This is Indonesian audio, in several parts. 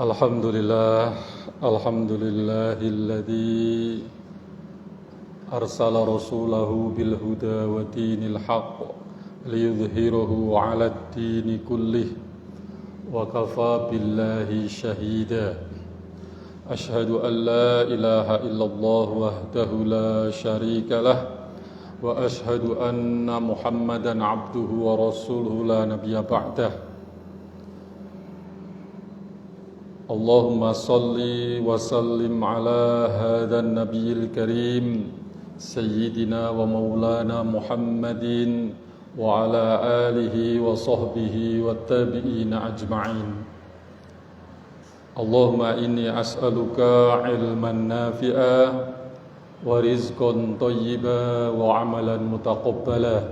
Alhamdulillah, alhamdulillahilladzi arsala rasulahu bil huda wa dinil haqq liyudhhirahu 'alad dini kullih wa kafa billahi shahida. Ashhadu an la ilaha illallah wahdahu la syarika lah wa ashhadu anna Muhammadan 'abduhu wa rasuluhu la nabiyya ba'dah. Allahumma salli wa sallim ala hadhan nabiyil karim sayyidina wa maulana Muhammadin wa ala alihi wa sahbihi wa tabi'ina ajma'in. Allahumma inni as'aluka ilman nafi'a wa rizqan thayyiba wa amalan mutaqabbala.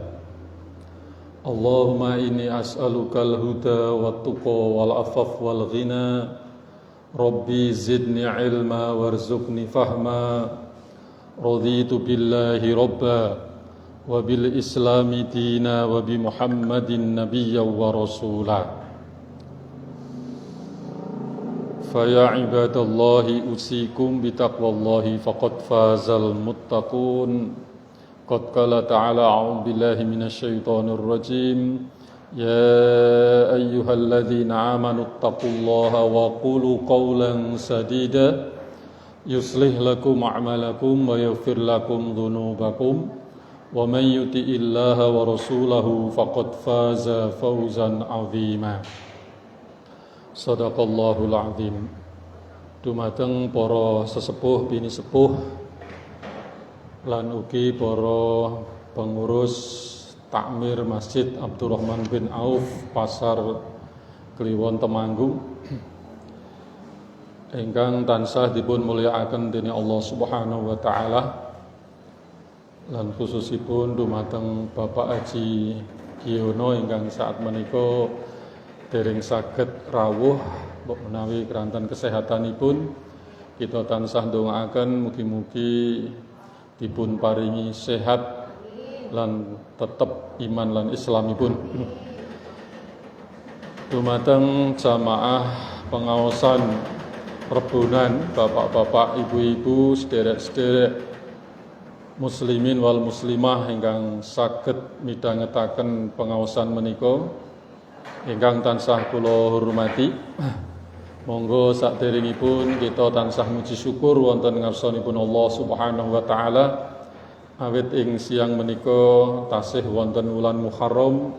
Allahumma inni as'aluka al-huda wa tuqa wal afaf wal ghina. Rabbi zidni ilma warzuqni fahma. Raditu billahi rabba wa bil islami dina wa bi Muhammadin nabiyya wa rasula. Faya ibadallahi usikum bitaqwallahi faqad fazal muttaqun. Qad qala ta'ala a'udzu billahi minasyaitonir rajim. Ya ayyuhalladzina amanu taqullaha wa qulu qawlan sadida yuslih lakum a'malakum wa yaghfir lakum dhunubakum wa man yuti'illaha wa rasulahu faqad faza fawzan 'azima. Shadaqallahul 'azim. Dumateng para sesepuh bini sepuh lan ugi para pengurus Takmir Masjid Abdurrahman bin Auf Pasar Kliwon Temanggung ingkang tansah dipun mulyakaken dening Allah Subhanahu wa taala, lan khususipun dumateng Bapak Haji Giono ingkang saat menika dereng saged rawuh menawi keranten kesehatanipun. Kita tansah ndongaaken mugi-mugi dipun paringi sehat lan tetep iman lan islamipun. Dumateng jamaah pengaosan Rebunan, bapak-bapak, ibu-ibu, sederek-sederek muslimin wal muslimah ingkang saged midhangetaken pengaosan menika ingkang tansah kula hormati. Monggo saderengipun kita tansah muji syukur wonten ngarsanipun Allah Subhanahu wa taala. Awit ing siang menika tasih wonten wulan Muharram,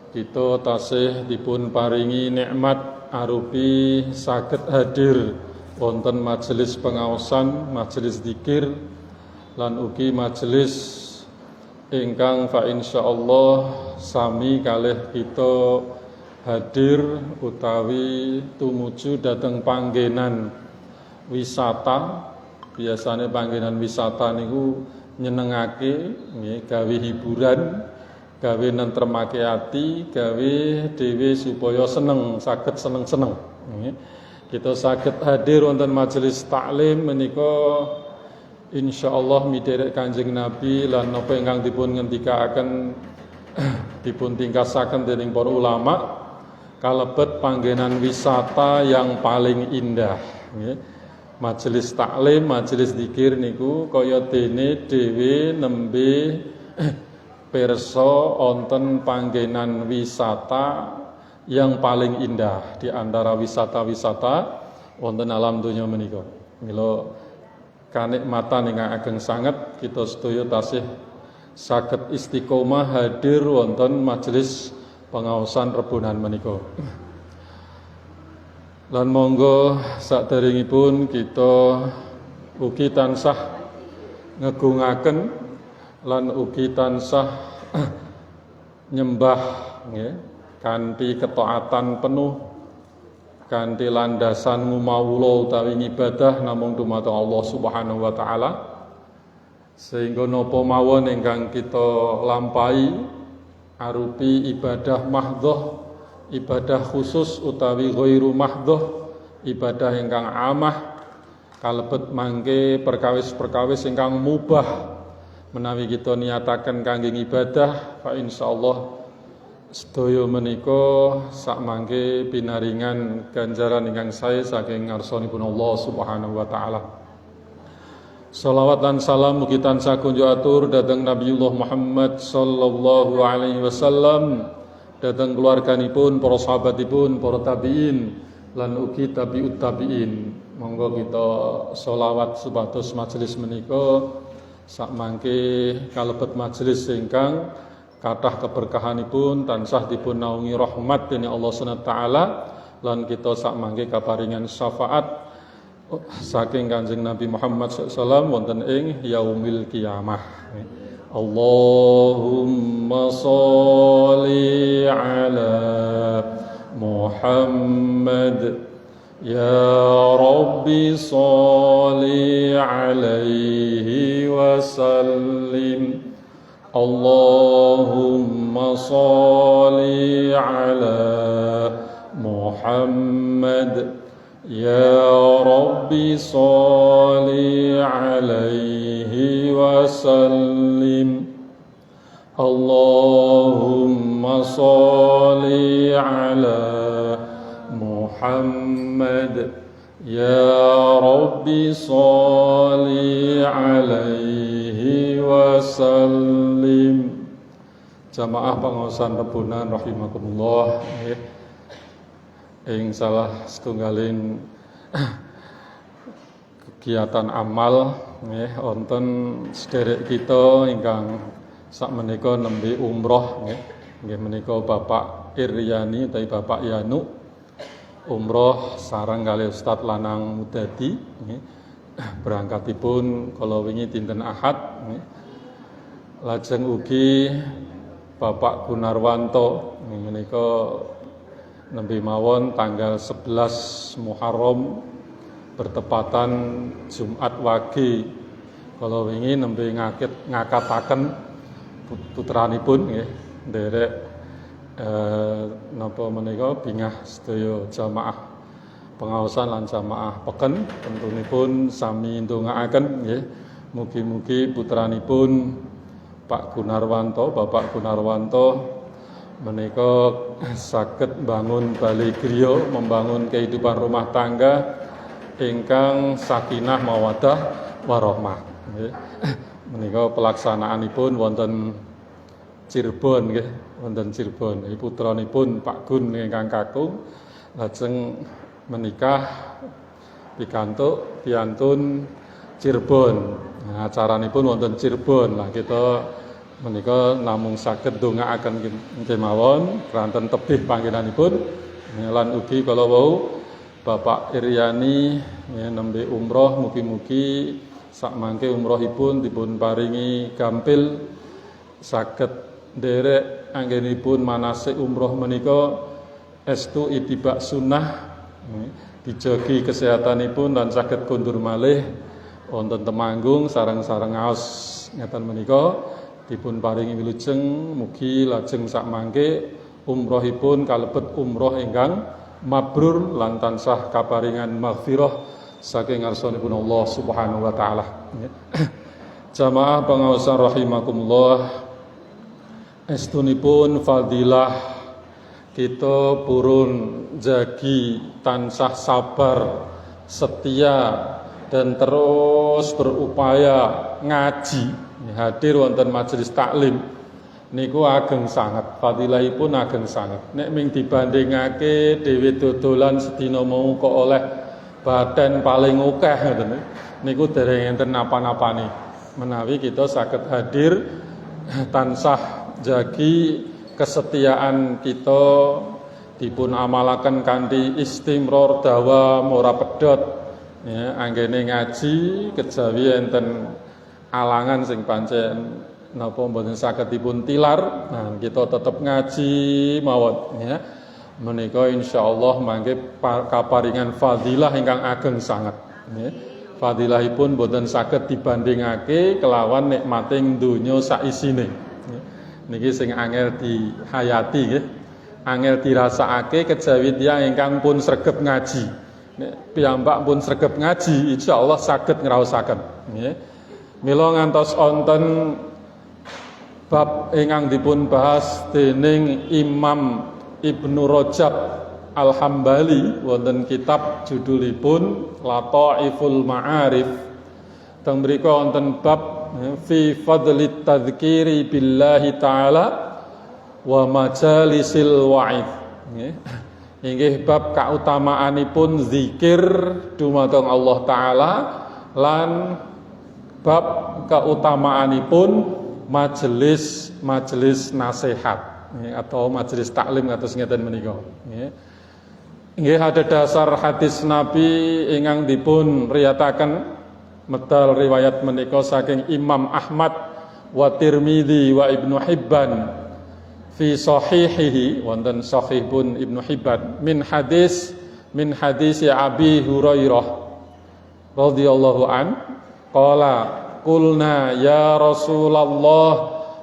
kita tasih dipun paringi nikmat arupi saged hadir wonten majelis pengaosan, majelis zikir lan ugi majelis ingkang fa insyaallah sami kalih kita hadir utawi tumuju dhateng panggenan wisata. Biasane panggenan wisata niku nyenengake, nggih, gawe hiburan, gawe nentremake ati, gawe dhewe supaya seneng, saged seneng-seneng. Nggih. Kita saged hadir wonten majelis taklim menika insyaallah miderek Kanjeng Nabi lan napa ingkang dipun ngendikaaken dipun tingkasaken dening para ulama kalebet panggenan wisata yang paling indah. Nggih. Majelis taklim, majelis zikir niku kaya dene dhewe nembe pirsa wonten panggenan wisata yang paling indah di antara wisata-wisata wonten alam donya menika. Mila kanikmatan ingkang ageng sanget kita sedaya tasih saged istiqomah hadir wonten majelis pengaosan Rebunan menika. Lan monggo saderengipun kita ugi tansah ngegungaken lan ugi tansah nyembah nggih kanthi ketaatan penuh, kanthi landasan ngumawula utawi ibadah namung dumateng Allah Subhanahu wa taala, sehingga napa mawon ingkang kita lampahi arupi ibadah mahdhah, ibadah khusus utawi ghairu mahdhah, ibadah ingkang amah kalebet mangke perkawis-perkawis ingkang mubah menawi kita niataken kangge ibadah fa insyaallah Sedaya menika sakmangke pinaringan ganjaran ingkang sae saking ngarsanipun Allah Subhanahu wa taala. Shalawat lan salam mugi tansah kunjuk atur dhateng Nabiullah Muhammad sallallahu alaihi wasallam, dhateng keluarganipun, para sahabatipun, para tabi'in lan ugi tabi'ut tabi'in. Monggo kita sholawat supados majelis menika sakmangke kalebet majelis ingkang kathah keberkahanipun tansah dipun naungi rahmat dening Allah Subhanahu wa taala lan kita sakmangke kaparingan syafaat saking Kanjeng Nabi Muhammad SAW wonten ing yaumil qiyamah. Allahumma sholli ala Muhammad ya Rabbi sholli alaihi wa sallim. Allahumma sholli ala Muhammad ya Rabbi sholli alaihi wa sallim. Allahumma sholli ala Muhammad ya Rabbi sholli alaihi wa sallim. Jamaah pangaosan rebunan rahimakumullah, ing salah setunggalin kegiatan amal nggih wonten sederek kita ingkang sakmenika nembe umroh nggih menika Bapak Iryani utawi Bapak Yanu umroh sareng kalih Ustaz Lanang Mudadi nggih. Berangkatipun kala wingi dinten Ahad nggih. Lajeng ugi Bapak Gunarwanto menika nembe mawon tanggal 11 Muharram bertepatan Jumat Wage kala wingi nembe ngakataken putranipun nggih nderek napa menika bingah sedaya jamaah pengaosan lan jamaah peken tentunipun sami ndongaaken nggih mugi-mugi putranipun Pak Gunarwanto, Bapak Gunarwanto menika saged bangun bali griya, membangun kehidupan rumah tangga ingkang sakinah mawaddah warahmah. Nggih. Menika pelaksanaanipun wonten Cirebon nggih, wonten Cirebon. Putranipun Pak Gun ingkang kakung lajeng menikah pikantuk piantun Cirebon. Nah, acaranipun wonten Cirebon. Lah kita menika namung saged ndongaaken kemawon kranten tebih panggenanipun lan ugi kala wau Bapak Iryani nembe umroh mugi-mugi sakmangke umrohipun dipun paringi gampil saged nderek anggenipun manasik umroh menika estu itibak sunnah dijogi kesehatanipun dan saged kondur malih wonten Temanggung sareng-sareng ngaos ngeten menika dipun paringi wilujeng mugi lajeng sakmangke umrohipun kalebet umroh ingkang mabrur lan tansah kaparingan maghfirah saking ngarsanipun Allah Subhanahu wa taala. Jamaah pangaosan rahimakumullah, estunipun fadilah kita purun jagi tansah sabar setia dan terus berupaya ngaji hadir wonten majelis taklim niku ageng sangat, fadilahipun ageng sangat. Nek ming dibandingake dhewe dodolan sedina mau kok oleh badan paling akeh ngoten niku dereng enten napa-napane. Menawi kita saged hadir tansah jagi kesetiaan kita dipun amalaken kanthi istimror dawam ora pedhot ya anggene ngaji kejawi enten alangan sing pancen napa mboten saged dipun tilar. Nah, kita tetep ngaji mawon ya. Menika insyaallah mangke kaparingan fadilah ingkang ageng sanget ya. Fadilahipun mboten saged dibandingake kelawan nikmating donya sak isine. Ya. Niki sing angel dihayati nggih. Angel dirasakake kejawi tiyang ingkang pun sregep ngaji. Nek piyambak pun sregep ngaji insyaallah saged ngraosaken nggih. Mila ngantos wonten bab ingkang dipun bahas dening Imam Ibnu Rajab Al-Hambali wonten kitab judulipun Lataiful Ma'arif. Teng mriku wonten bab fi fadlit tadzkiri billahi taala wa majalisil wa'id. Inggih bab kautamaanipun zikir dumateng Allah taala lan bab kautamaanipun majelis nasihat atau majelis taklim kados ngeten menika. Nggih ada dasar hadis Nabi ingkang dipun riyataken medal riwayat menika saking Imam Ahmad wa Tirmidzi wa Ibnu Hibban fi sahihihi wonten sahih pun Ibnu Hibban min hadis Abi Hurairah radhiyallahu an qala qulna ya Rasulullah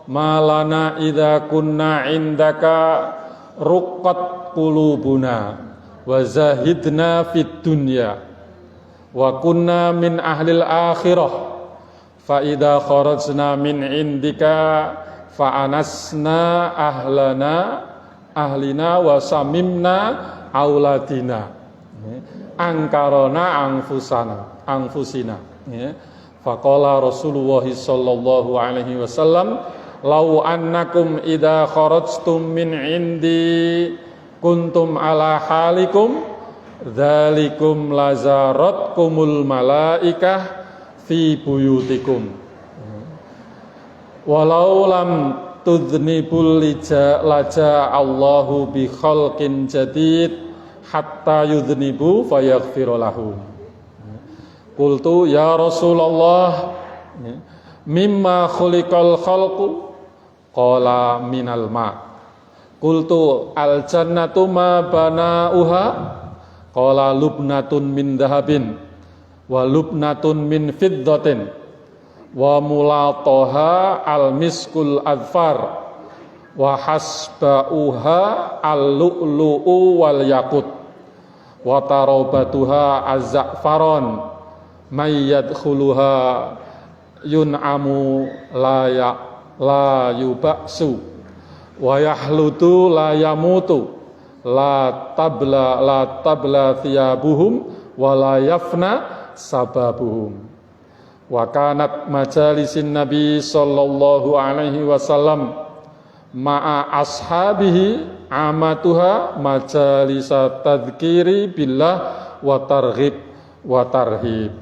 malana idza kunna indaka ruqqat qulubuna wa zahidna fid dunya wa kunna min ahlil akhirah fa idza kharajna min indika fa anasna ahlina wa samimna auladina angkarona angfusina faqala Rasulullah sallallahu alaihi wasallam law annakum idza kharajtum min indi kuntum ala halikum dzalikum lazaratkumul malaikah fi buyutikum walau lam tudznibul laja Allahu bi khalqin jadid hatta yudhnibu fayaghfir lahum. Qultu ya Rasulullah mimma khuliqal khalqu qala minal ma. Qultu al jannatu ma banauha qala lubnatun min dhahabin wa lubnatun min fiddatin wa mulatoha al miskul adfar wa hasbauha al lu'lu'u wal yakut wa tarabatuha az-za'faron may yadkhuluha yun'amu la yubaksu wa yahlutu la yamutu la tabla thiyabuhum wa la yafna sababuhum. Wa kanat majalisin Nabi sallallahu alaihi wasallam ma'a ashabihi amatuha majalisa tadzkiri billah wa targhib wa tarhib.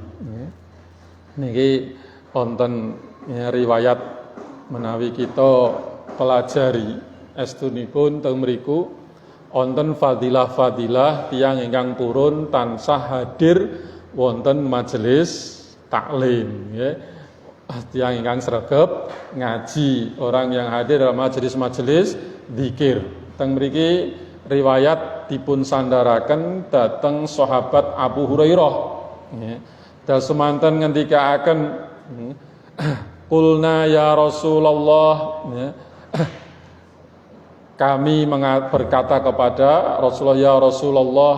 Niki wonten riwayat menawi kita pelajari estunipun teng mriku wonten fadilah-fadilah tiyang ingkang purun tansah hadir wonten majelis taklim ya. Tiyang ingkang sregep ngaji, orang yang hadir dalam majelis-majelis zikir. Teng mriki riwayat dipun sandaraken dhateng sahabat Abu Hurairah ya. Dal semanten ngendikaaken qulna ya Rasulullah ya. Kami berkata kepada Rasulullah ya Rasulullah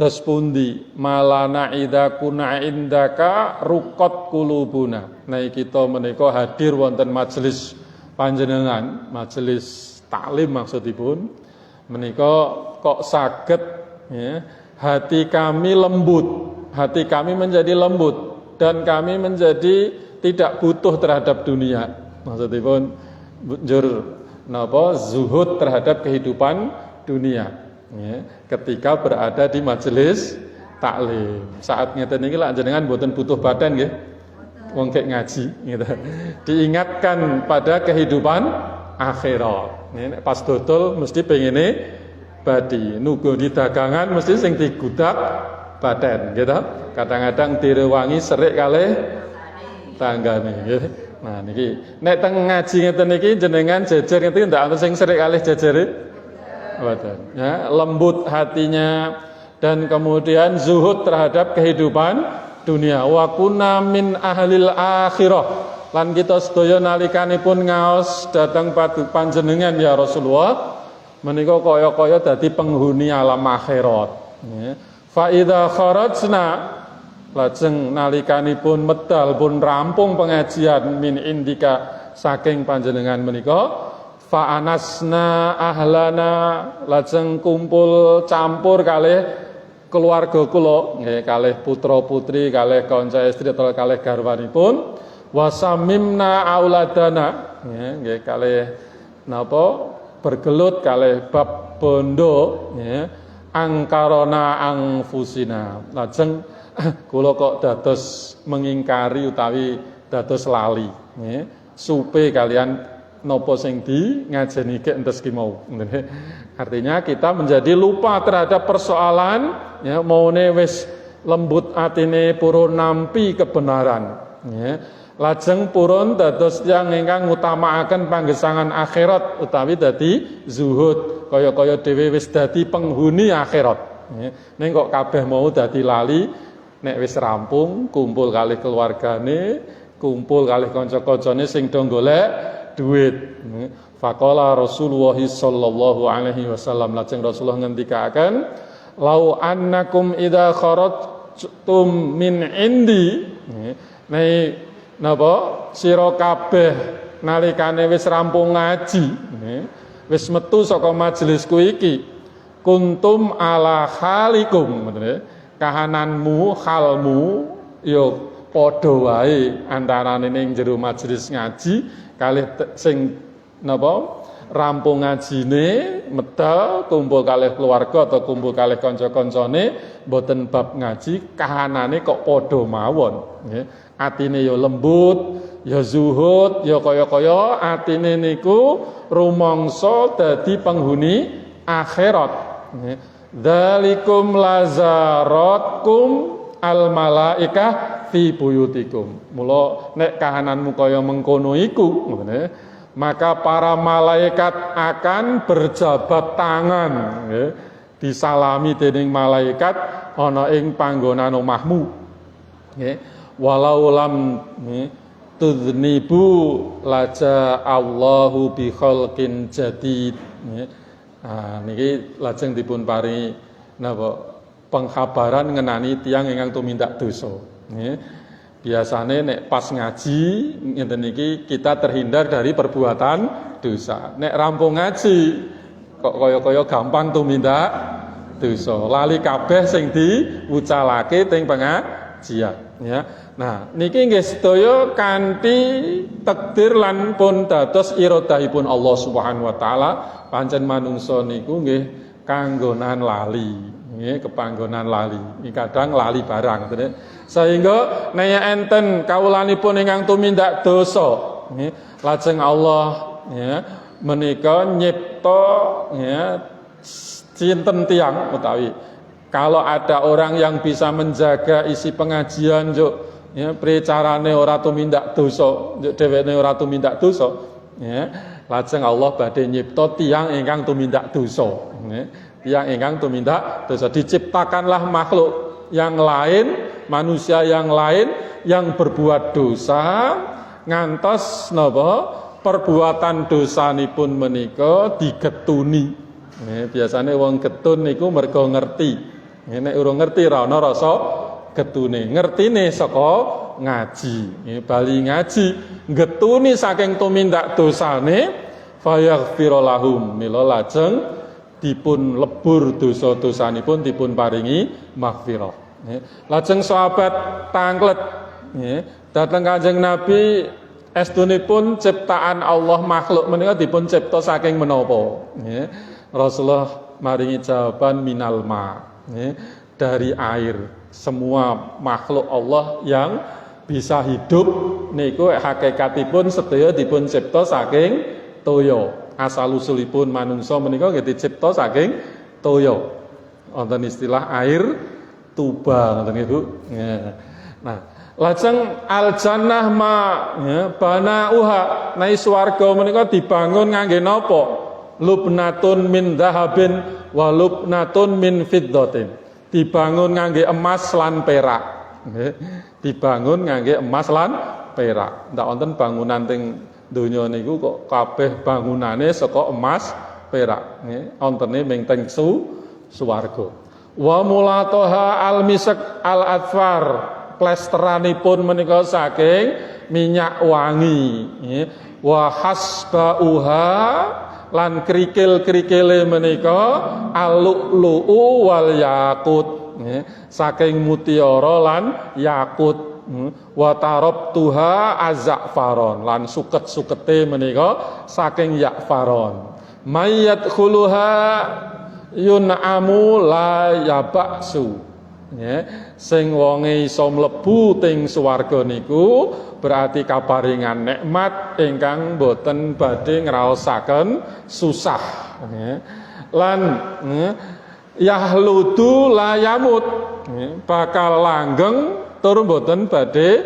das pundi malana idza kuna indaka ruqat qulubuna. Nah kita menika hadir wonten majelis panjenengan, majelis taklim maksudipun menika kok saged ya, hati kami lembut. Hati kami menjadi lembut dan kami menjadi tidak butuh terhadap dunia. Maksudipun njur napa zuhud terhadap kehidupan dunia. Ya, ketika berada di majelis taklim. Saat ngeten niki lak jenengan mboten butuh badan nggih. Wong kek ngaji gitu. Diingatkan pada kehidupan akhirat. Nek pas dodol mesti pengene badi, nugo di dagangan mesti sing digudak badan gitu. Kadang-kadang direwangi serik kalih tanggane gitu. Nah niki nek teng ngaji ngeten niki jenengan jejer ngeten ndak wonten sing serik kalih jejere. Mboten. Ya, lembut hatinya dan kemudian zuhud terhadap kehidupan dunia. Wa kunna min ahlil akhirah. Lan kita sedaya nalikanipun ngaos dhateng panjenengan ya Rasulullah menika kaya-kaya dadi penghuni alam akhirat. Ya. Fa idza kharajna lajeng nalikanipun medal pun rampung pengajian min indika saking panjenengan menika fa anasna ahlana lajeng kumpul campur kalih keluarga kula nggih kalih putra-putri kalih kanca istri atau kalih garwanipun wasamimna auladana nggih kalih napa bergelut kalih bab bondo nggih angkarona angfusina lajeng kula kok dados mengingkari utawi dados lali nggih supe kalian nopo sing di ngajeni ke entes ki mau. Artinya kita menjadi lupa terhadap persoalan ya maune wis lembut atine purun nampi kebenaran ya. Lajeng purun dados tiyang ingkang ngutamakaken panggesangan akhirat utawi dadi zuhud kaya-kaya dhewe wis dadi penghuni akhirat ya. Ning kok kabeh mau dadi lali nek wis rampung kumpul kalih keluargane kumpul kalih kanca-kancane sing do golek duit. Faqala Rasulullah sallallahu alaihi wasallam lajeng Rasulullah ngendikaken lau annakum idza kharajtum min indi nek napa sira kabeh nalikane wis rampung ngaji wis metu saka majelisku iki kuntum ala halikum kahananmu halmu yo padha wae antarane ning jero majelis ngaji kalih sing napa rampung ngajine medal kumpul kalih keluarga atau kumpul kalih kanca-kancane mboten bab ngaji kahanane kok padha mawon nggih atine ya lembut ya zuhud ya kaya-kaya atine niku rumangsa dadi penghuni akhirat nggih dzalikum lazaratkum al malaikah fi buyutikum. Mula nek kahananmu kaya mengkono iku ngene, maka para malaikat akan berjabat tangan nggih, disalami dening malaikat ana ing panggonan omahmu. Nggih. Walau lam tudnibu laja Allahu bi khalqin jadid. Nggih. Niki lajeng dipun paringi napa pengkhabaran ngenani tiyang ingkang tumindak dosa. Biasane nek pas ngaji ngeten niki kita terhindar dari perbuatan dosa. Nek rampung ngaji kok kaya-kaya gampang tumindak dosa. Lali kabeh sing diwucalake teng pengajian ya. Nah, niki nggih sedaya kanthi takdir lan pun dados iradahipun Allah Subhanahu wa taala. Pancen manungsa niku nggih kanggonan lali. Nggih kepanggonan lali. Kadang lali barang sehingga nek enten kawulanipun ingkang tumindak dosa nggih lajeng Allah ya menika nyipta ya sinten tiyang utawi kalau ada orang yang bisa menjaga isi pengajian juk ya precarane ora tumindak dosa juk dheweke ora tumindak dosa ya lajeng Allah badhe nyipta tiyang ingkang tumindak dosa nggih tiyang ingkang tumindak dosa diciptakanlah makhluk yang lain manusia yang lain yang berbuat dosa ngantos napa perbuatan dosanipun menika digetuni. Biasane wong getun niku mergo ngerti. Nek urung ngerti ra ana rasa getune. Ngertine saka ngaji. Bali ngaji getuni saking tumindak dosane fayaghfir lahum mila lajeng dipun lebur dosa-dosanipun dipun paringi maghfirah. Lajeng sahabat tanglet dateng Kanjeng Nabi estunipun ciptaan Allah makhluk menika dipun cipta saking menapa Rasulullah maringi jawaban minal ma dari air semua makhluk Allah yang bisa hidup niku hakikatipun sedaya dipun cipta saking toya asal usulipun manungsa menika nggih dicipta saking toya wonten istilah air tuba ngoten nggih Bu. Nah, lajeng al jannah ma ya banauha nai swarga menika dibangun ngangge napa? Lubnatun min dhahabin wa lubnatun min fiddatin. Dibangun ngangge emas lan perak. Nggih. Dibangun ngangge emas lan perak. Ndak wonten bangunan teng donya niku kok kabeh bangunane saka emas perak nggih. Wontene ming teng swarga. Wa mulatoha al misak al atfar plesteranipun menika saking minyak wangi nggih. Wa hasbauha lan krikil-krikile menika al-lu'lu'u wal yakut nggih. Saking mutiara lan yakut. Wa tarabtuha azzafaron lan suket-sukete menika saking yakfaron. Mayat khuluha yun'amu la yabaksu ya, sing wonge iso mlebu teng swarga niku berarti kaparingan nikmat ingkang boten badhe ngraosaken susah ya. Lan yahludu la yamut ya, bakal langgeng tur boten badhe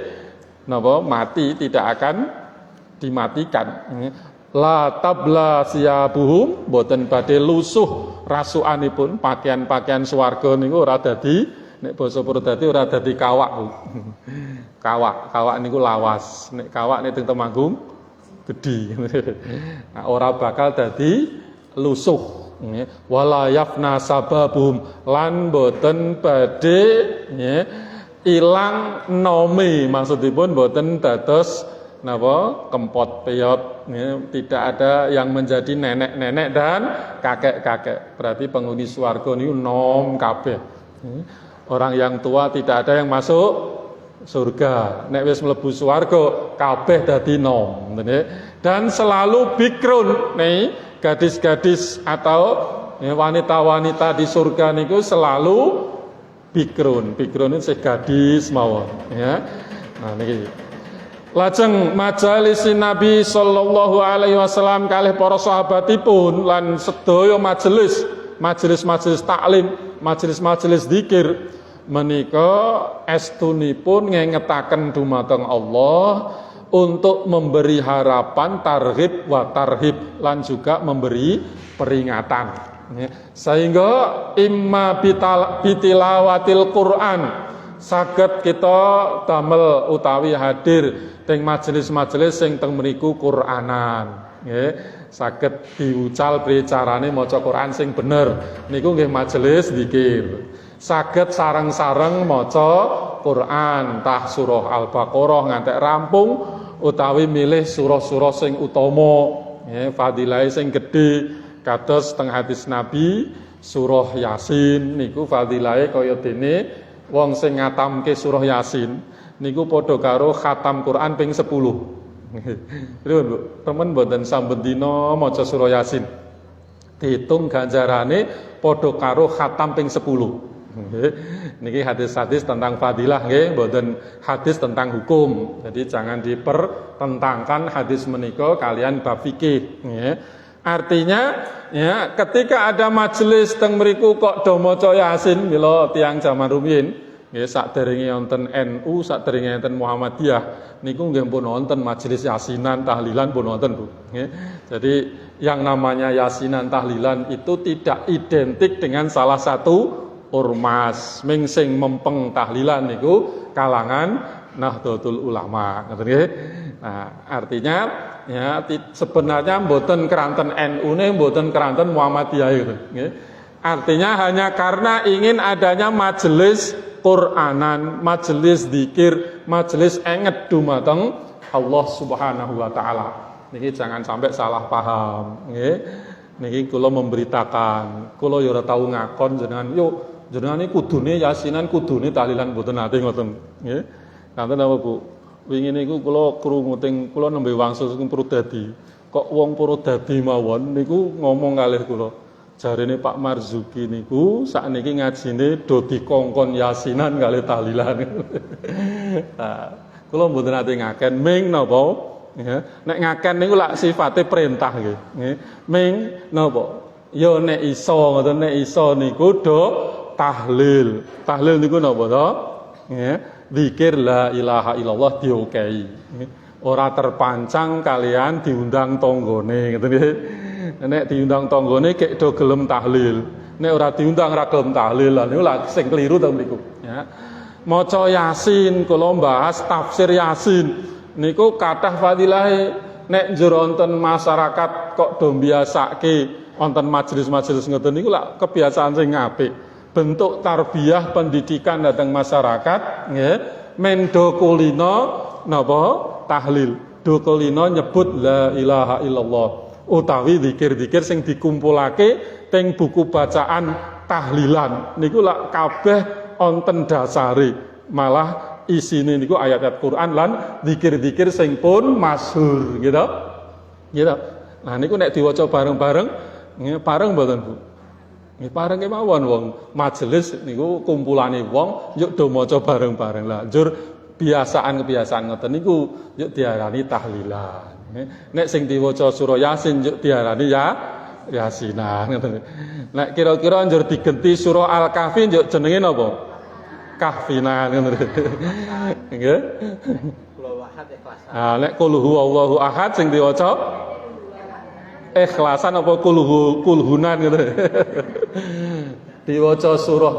napa mati, tidak akan dimatikan ya. La tabla siyabuhum boten badhe lusuh rasukanipun, pakaian-pakaian swarga niku ora dadi, nek basa Purwodadi ora dadi kawak. Kawak niku lawas, nek kawak nek teng Temanggung gedhi. Nah, ora bakal dadi lusuh. Wala yafna sababuhum lan boten badhe ilang nome, maksudipun boten dados napa kempot peyot ya, tidak ada yang menjadi nenek-nenek dan kakek-kakek. Berarti penghuni swarga niku nom kabeh. Orang yang tua tidak ada yang masuk surga. Nek wis mlebu swarga kabeh dadi nom. Dan selalu bikrun nih, gadis-gadis atau wanita-wanita di surga niku selalu bikrun. Bikrun itu gadis mawon ya. Nah niki lajeng majalisin Nabi sallallahu alaihi wasallam kalih para sahabatipun lan sedaya majelis taklim, majelis zikir menika estunipun ngengetaken dumateng Allah untuk memberi harapan, targhib wa tarhib lan juga memberi peringatan sehingga imma bitilawatil Quran saged kita damel utawi hadir teng majelis-majelis sing teng mriku Qur'anan nggih, saged diucal piye carane maca Qur'an sing bener niku nggih majelis zikir. Saged sareng-sareng maca Qur'an tah surah Al-Baqarah ngantek rampung utawi milih surah-surah sing utama nggih, fadilahe sing gedhe kados teng hadis Nabi surah Yasin niku fadilahe kaya dene wong sing ngatamke surah Yasin niku padha karo khatam Quran ping 10. Lho, temen mboten saben dina maca surah Yasin. Diitung ganjarane padha karo khatam ping 10. Niki hadis-hadis tentang fadilah nggih, mboten hadis tentang hukum. Jadi jangan dipertentangkan hadis menika kalian bab fikih nggih. Artinya ya ketika ada majelis teng mriku kok do maca Yasin mila tiyang jaman rumiyin nggih sakderenge wonten NU, sakderenge wonten Muhammadiyah niku nggih pun wonten majelis yasinan, tahlilan pun wonten, Bu. Nggih. Jadi yang namanya yasinan, tahlilan itu tidak identik dengan salah satu ormas. Ming sing mempeng tahlilan niku kalangan Nahdlatul Ulama, ngoten nggih. Nah, artinya ya sebenarnya mboten keranten NU-ne, mboten keranten Muhammadiyah gitu, nggih. Artinya hanya karena ingin adanya majelis Qur'anan, majelis zikir, majelis enget dumateng Allah Subhanahu wa taala. Niki jangan sampai salah paham, nggih. Niki kula memberitakan, kula ya ora tau ngakon jenengan, yo jenengan iki kudune yasinan, kudune tahlilan mboten nate ngoten, nggih. Kanten apa, Bu? Wingi niku kula krungu teng kula nembe wangsul teng Purwodadi. Kok wong Purwodadi mawon niku ngomong kalih kula. Jarene Pak Marzuki niku sakniki ngajine do dikongkon yasinan kalih tahlilan. Nah, kula mboten nate ngaken ming napa? Ya, nek ngaken niku lak sifate perintah nggih. Nggih. Ming napa? Ya nek iso ngoten, nek iso niku do tahlil. Tahlil niku napa to? Nggih. Zikir la ilaha illallah diokehi. Ora terpancang kalian diundang tanggane ngoten nggih. Nek diundang tanggane kek do gelem tahlil. Nek ora diundang ra gelem tahlil. Lah niku lak sing kliru to niku, ya. Maca Yasin, kula bahas tafsir Yasin. Niku kathah fadilahe. Nek njero wonten masyarakat kok do biasake wonten majelis-majelis ngoten niku lak kebiasaan sing apik. Bentuk tarbiyah pendidikan datang masyarakat nggih, mendo kulino napa tahlil. Dukulino nyebut la ilaha illallah. Utawi zikir-zikir sing dikumpulake teng buku bacaan tahlilan. Niku lak kabeh wonten dasare. Malah isine niku ayat-ayat Quran lan zikir-zikir sing pun masyhur gitu. Gitu. Nah niku nek diwaca bareng-bareng, bareng mboten Bu? Nggih pareng kemawon wong majelis niku kumpulane wong yuk do maca bareng-bareng lah. Njur kebiasaan ngoten niku yuk diarani tahlilan. Nek sing diwaca surah Yasin yuk diarani Yasinan ngoten. Nek kira-kira njur digenti surah Al-Kahfi yuk jenenge napa? Kahfinan ngoten. Nggih. Qul ahad ikhlasan. Ah nek qul huwallahu ahad sing diwaca ikhlasan apa kulhunan gitu. Diwaca surah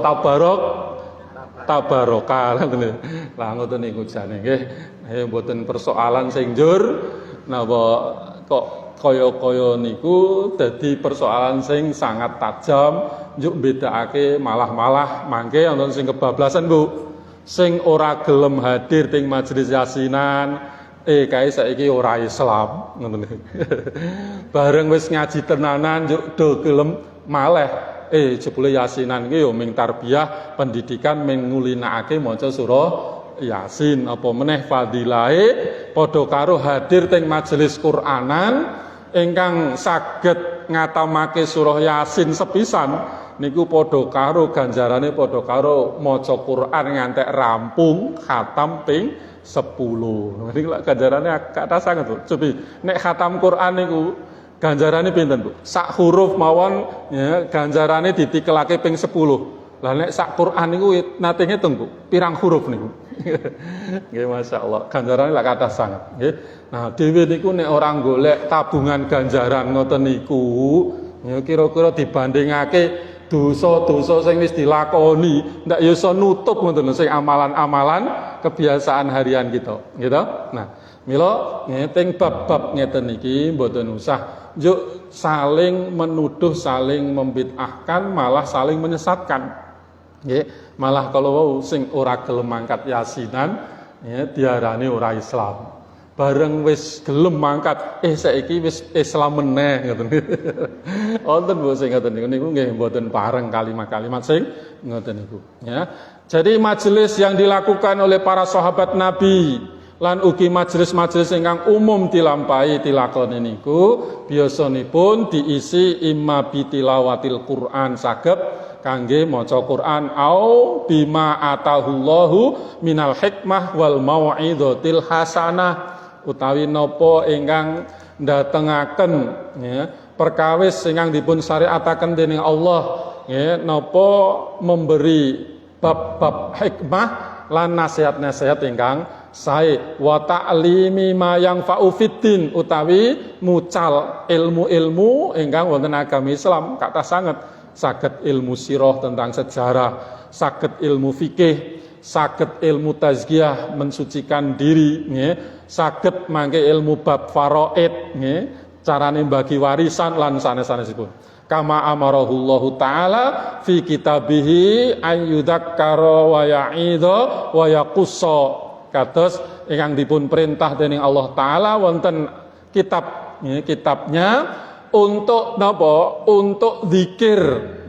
tabaraka ngoten. Lah ngoten niku jane nggih. Mboten persoalan sing njur napa kok kaya-kaya niku dadi persoalan sing sangat tajam njuk bedakake malah mangke wonten sing kebablasan Bu. Sing ora gelem hadir teng majelis yasinan kae saiki ora Islam ngoten. Bareng wis ngaji tenanan yo do gelem maleh. Jebule yasinan iki yo ming tarbiyah pendidikan ming ngulinakake maca surah Yasin apa meneh fadilahe padha karo hadir teng majelis Qur'anan ingkang saged ngatamake surah Yasin sepisan niku padha karo ganjarane padha karo maca Qur'an ngantek rampung khatam ping 10. Niki lak ganjarane kathah sanget, Bu. Cobi nek khatam Quran niku ganjarane pinten, Bu? Sak huruf mawon ya ganjarane ditikelake ping 10. Lah nek sak Quran niku nate ngitung, Bu. Pirang huruf niku. Nggih masyaallah, ganjarane lak kathah sanget, nggih. Nah, dhewe niku nek ora golek tabungan ganjaran ngoten niku, ya kira-kira dibandingake dosa-dosa sing wis dilakoni ndak ya iso nutup ngoten sing amalan-amalan kebiasaan harian kita gitu. Nah mila teng bab-bab ngeten iki mboten usah njuk saling menuduh, saling membid'ahkan, malah saling menyesatkan nggih. Malah kalau wau sing ora gelem mangkat yasinan ya diarani ora Islam. Bareng wis gelem mangkat saiki wis Islam meneh ngoten. Wonten Bu sing ngoten niku nggih mboten pareng kalimat-kalimat sing ngoten niku ya. Jadi majelis yang dilakukan oleh para sahabat Nabi lan ugi majelis-majelis ingkang umum dilampahi dilakoni niku biasanipun diisi imma bitilawatil Quran saged kangge maca Quran au bima atahullahu minal hikmah wal mau'izatil hasanah utawi napa ingkang ndatengaken ya perkawis ingkang dipun syariataken dening Allah ya napa memberi bab-bab hikmah lan nasihat-nasihat ingkang sae wa ta'limi ma yang fa'ufiddin utawi mucal ilmu-ilmu ingkang wonten agami Islam kathah sanget saged ilmu sirah tentang sejarah, saged ilmu fikih, saged ilmu tazkiyah mensucikan diri nggih, saged mangke ilmu bab faraid nggih, carane bagi warisan lan sanes-sanesipun. Kama amarahullahu taala fi kitabihi ayyudzakkara wa ya'idha wa yaqussa. Kados ingkang dipun perintah dening Allah taala wonten kitab nggih, kitabnya untuk napa? Untuk zikir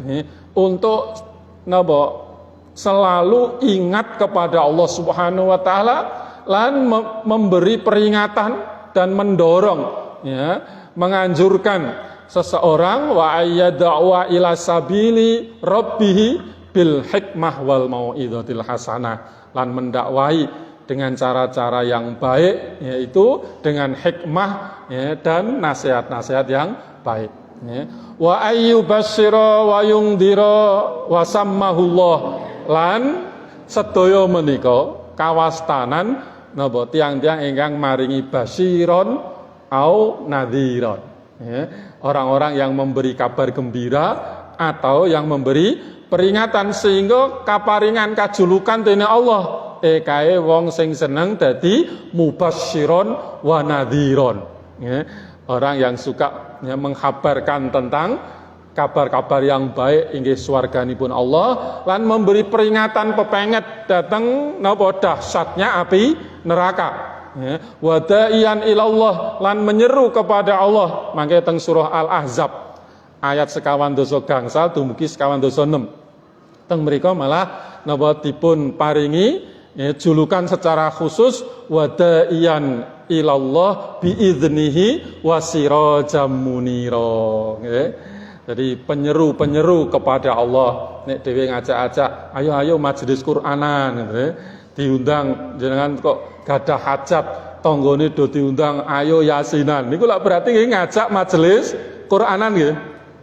nggih, untuk napa? Selalu ingat kepada Allah Subhanahu wa taala lan memberi peringatan dan mendorong ya, menganjurkan seseorang wa ayyad'a ila sabili rabbih bil hikmah wal mau'izatil hasanah lan mendakwai dengan cara-cara yang baik yaitu dengan hikmah ya, dan nasihat-nasihat yang baik ya. Wa ayyubasyira wa yungdira wa sammahullah lan sedaya menika kawastanan napa tiang-tiang ingkang maringi basyiron au nadhiron ya. Orang-orang yang memberi kabar gembira atau yang memberi peringatan sehingga kaparingan kajulukan dening Allah kae wong sing seneng dadi mubasyiron wa nadhiron ya. Orang yang suka ya, mengkabarkan tentang kabar-kabar yang baik inggih swarganipun Allah lan memberi peringatan pepenget dateng napa dahsyatnya api neraka wa da'iyan ilallah lan menyeru kepada Allah. Mangke teng surah Al-Ahzab ayat sekawan dosa gangsal dumugi sekawan dosa 6. Teng mriku malah napa dipun paringi julukan secara khusus wa da'iyan ilallah biiznihi wa sirajam munira. Jadi penyeru kepada Allah. Nek dhewe ngajak-ajak, ayo majelis Qur'anan, diundang jenengan kok gadah hajat, tanggane do diundang ayo yasinan. Niku lak berarti nggih ngajak majelis Qur'anan nggih.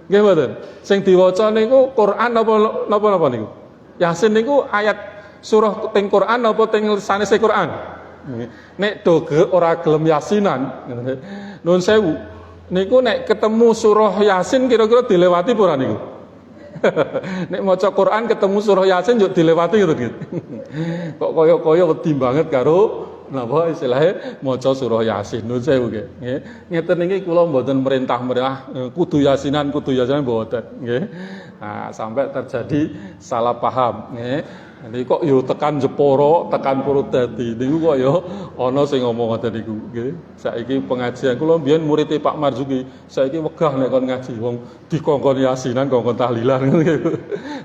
Nggih mboten. Sing diwaca niku Qur'an napa niku? Yasin niku ayat surah teng Qur'an napa teng sanese Qur'an? Nek do ora gelem yasinan, nuwun sewu. Niku nek ketemu surah Yasin kira-kira dilewati apa ora niku? Nek maca Quran ketemu surah Yasin yo dilewati gitu. Kok kaya wedi banget karo napa istilahnya maca surah Yasin. Nuwun sewu nggih. Ngeten niki kula mboten merintah kudu yasinan mboten nggih. Nah, sampai terjadi salah paham nggih. Ini kok yo tekan Jepara, tekan Purwodadi. Niku kok yo ana sing ngomong ngoten niku nggih. Saiki pengajian kula mbiyen murid Pak Marzuki, saiki wegah nek kon ngaji wong dikongkon yasinan, kongkon tahlilan ngono.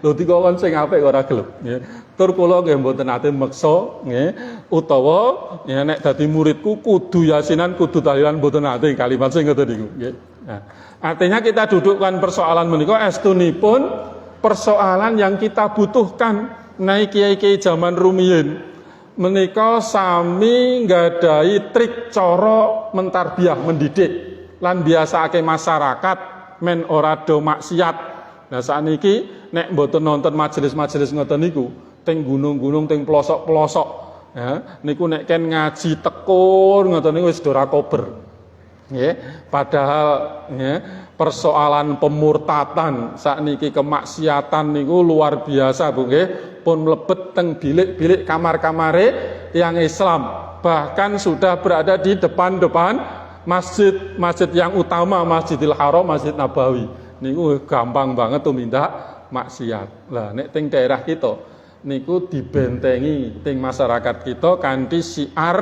Lho dikongkon sing apik ora gelem nggih. Tur kula nggih mboten ate meksa nggih utawa ya nek dadi muridku kudu yasinan, kudu tahlilan mboten ate kalimat sing ngoten niku nggih. Nah, artinya kita dudukkan persoalan menika estunipun persoalan yang kita butuhkan. Naik kiai-kiai zaman rumiyin menika sami nggadahi trik cara mentarbiyah mendidik lan biasake masyarakat men ora do maksiat. Nah sakniki nek mboten nonton majelis-majelis ngoten niku teng gunung-gunung teng pelosok-pelosok ya niku nek ken ngaji tekun ngoten niku wis ora kober. Nggih, padahal ya persoalan pemurtatan sakniki kemaksiatan niku luar biasa Bu nggih. Pun mlebet teng bilik-bilik kamar-kamare yang Islam, bahkan sudah berada di depan-depan masjid yang utama, Masjidil Haram, Masjid Nabawi. Niku gampang banget tumindak maksiat. Lah nek teng daerah kita niku dibentengi teng masyarakat kita kanthi syiar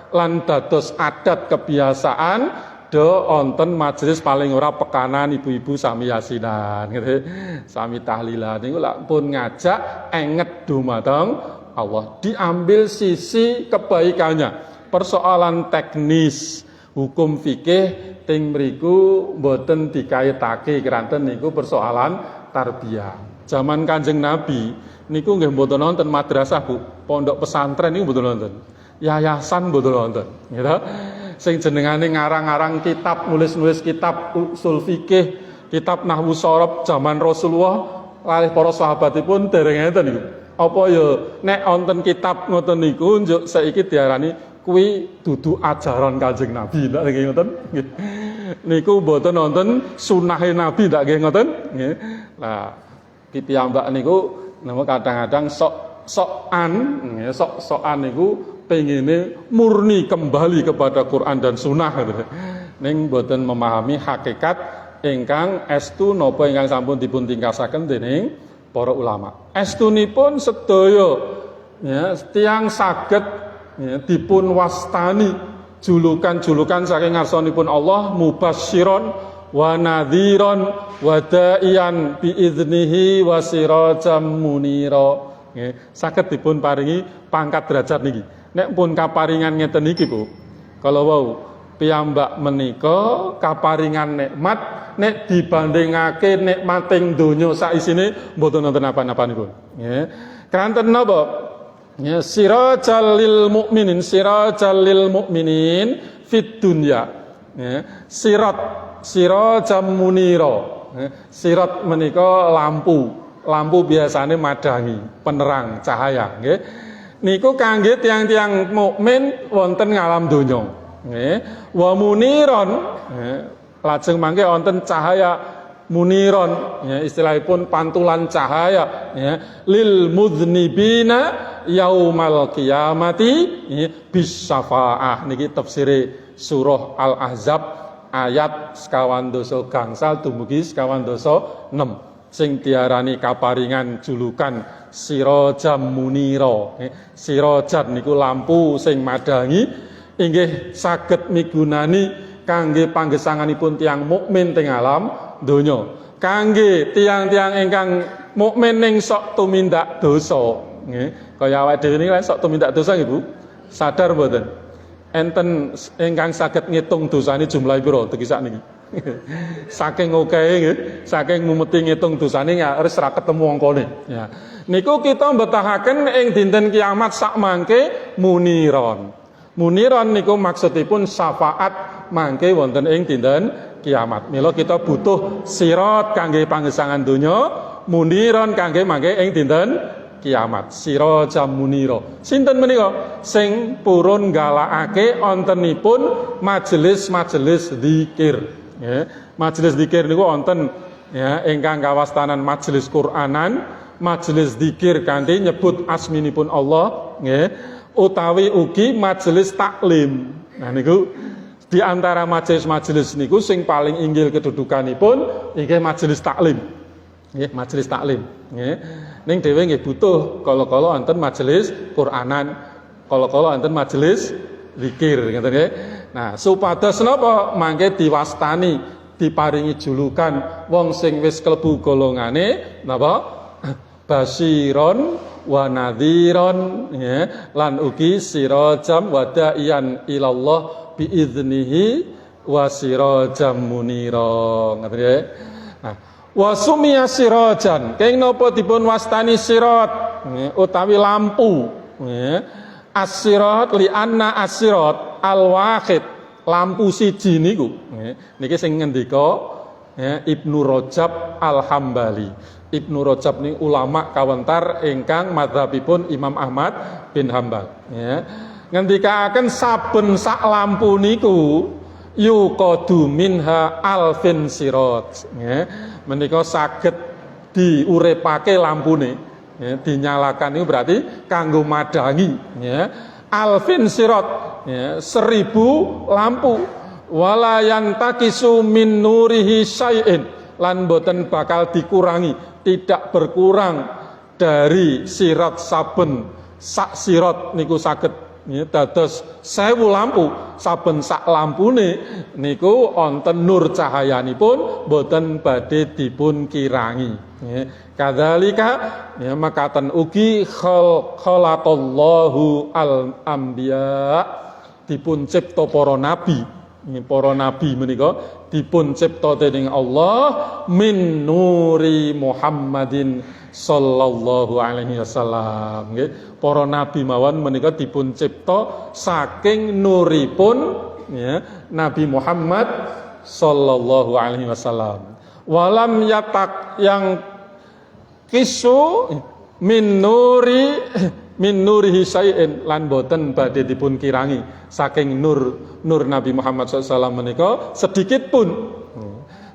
lan dados adat kebiasaan do onten majelis paling ora pekanan ibu-ibu sami yasinan gitu. Sami tahlilan niku lak pun ngajak enget dumateng Allah. Diambil sisi kebaikannya. Persoalan teknis hukum fikih teng mriku mboten dikaitake keranten niku persoalan tarbiyah. Zaman Kanjeng Nabi niku nggih mboten wonten madrasah Bu, pondok pesantren niku mboten wonten. Yayasan mboten wonten, gitu. Sing jenengane ngarang-ngarang kitab, nulis-nulis kitab usul fikih, kitab nahwu shorof zaman Rasulullah kalih para sahabatipun dereng enten niku. Apa ya nek wonten kitab ngoten niku njuk saiki diarani kuwi dudu ajaran Kanjeng Nabi, ndak nggih ngoten. Niku mboten wonten sunahe Nabi, ndak nggih ngoten. Nggih. Lah piyambak niku kadang-kadang sok-sokan niku pengine murni kembali kepada Quran dan Sunnah ning boten memahami hakikat ingkang estu napa ingkang sampun dipun tingkasaken dening para ulama. Estunipun sedaya ya tiyang saged ya, dipun wastani julukan-julukan saking ngarsanipun Allah mubasysyiron wa nadhiron wa da'iyan bi idznihi wa sirajam munira. Nggih, saged dipun paringi pangkat derajat niki. Nek pun kaparingan ngeten iki Bu. Kalau wau piyambak menika kaparingan nikmat nek dibandingake nikmating donya sak isine mboten wonten apa-apanipun. Nggih. Kanten napa? Ya sirajal lil mu'minin fid dunya. Ya, sirajam munira. Sirat menika lampu biasane madangi, penerang cahaya, nggih. Niku kangge tiang-tiang mukmin wonten ngalam donya. Nggih. Wa muniron, lajeng mangke wonten cahaya muniron, ya istilahipun pantulan cahaya, ya lil mudznibina yaumal qiyamati bis syafaah. Niki tafsire surah Al-Ahzab ayat sekawan dosa gangsal dumugi sekawan dosa 6. Sing diarani kaparingan julukan sirajam munira. Sirajan niku lampu sing madangi, inggih saged migunani kangge panggesanganipun tiyang mukmin teng alam donya. Kangge tiyang-tiyang ingkang mukmin ning sok tumindak dosa, nggih. Kaya awake dhewe niki sok tumindak dosa nggih Bu. Sadar mboten? Enten ingkang saged ngitung dosane jumlah pira tegi sakniki. Saking okehe nggih, saking mumeti ngitung dosane wis ora ketemu angkane. Ya. Niku kita mbetahaken ing dinten kiamat sak mangke muniron. Muniron niku maksudipun syafaat mangke wonten ing dinten kiamat. Mila kita butuh sirat kangge panggesangan donya, muniron kangge mangke ing dinten kiamat. Sirajam munira. Sinten menika sing purun galakake wontenipun majelis-majelis zikir. Ya, majelis zikir niku wonten ya ingkang kawastanan majelis Qur'anan, majelis zikir kanthi nyebut asminipun Allah, nggih, utawi ugi majelis taklim. Nah niku di antara majelis-majelis niku sing paling inggil kedudukanipun inggih majelis taklim. Nggih, majelis taklim, nggih. Ning dhewe nggih butuh kala-kala wonten majelis Qur'anan, kala-kala wonten majelis zikir, ngoten nggih. Nah, supados napa mangke diwastani diparingi julukan wong sing wis klebu golongane napa basiron wa nadhiron ya, lan ugi sirajam wada'iyan ilallah biiznihi wa sirajam munira. Ngoten nggih. Nah, wa sumiya sirajan keng napa dipun wastani sirat utawi lampu nggih. As-sirat li anna as-sirat al-wahid lampu siji niku niki sing ngendika ya, Ibnu Rajab Al-Hambali. Ibnu Rajab ni ulama kawentar ingkang mazhabipun Imam Ahmad bin Hambal ya. Ngendikaaken saben sak lampu niku yuqadu minha alfin sirat ya. Menika saged diuripake lampune. Ya, dinyalakan itu berarti kanggo madangi ya. Alfin sirat ya, 1000 lampu wala yantakisu min nurihi syai'in lan boten bakal dikurangi, tidak berkurang dari sirat saben sak sirat niku saged ya, dados 1000 lampu saben sak lampune niku wonten nur cahayanipun boten badhe dipun kirangi ya. Kadzalika ya makaten ugi khalaqallahu al-anbiya dipun cipta para nabi. Para nabi menika dipun cipta dening Allah min nuri Muhammadin sallallahu alaihi wasallam nggih. Para nabi mawon menika dipun cipta saking nuripun ya Nabi Muhammad sallallahu alaihi wasallam. Walam yatak yang kisu min nurihi syai'in lan boten badhe dipun kirangi saking nur Nabi Muhammad SAW menika sedikit pun.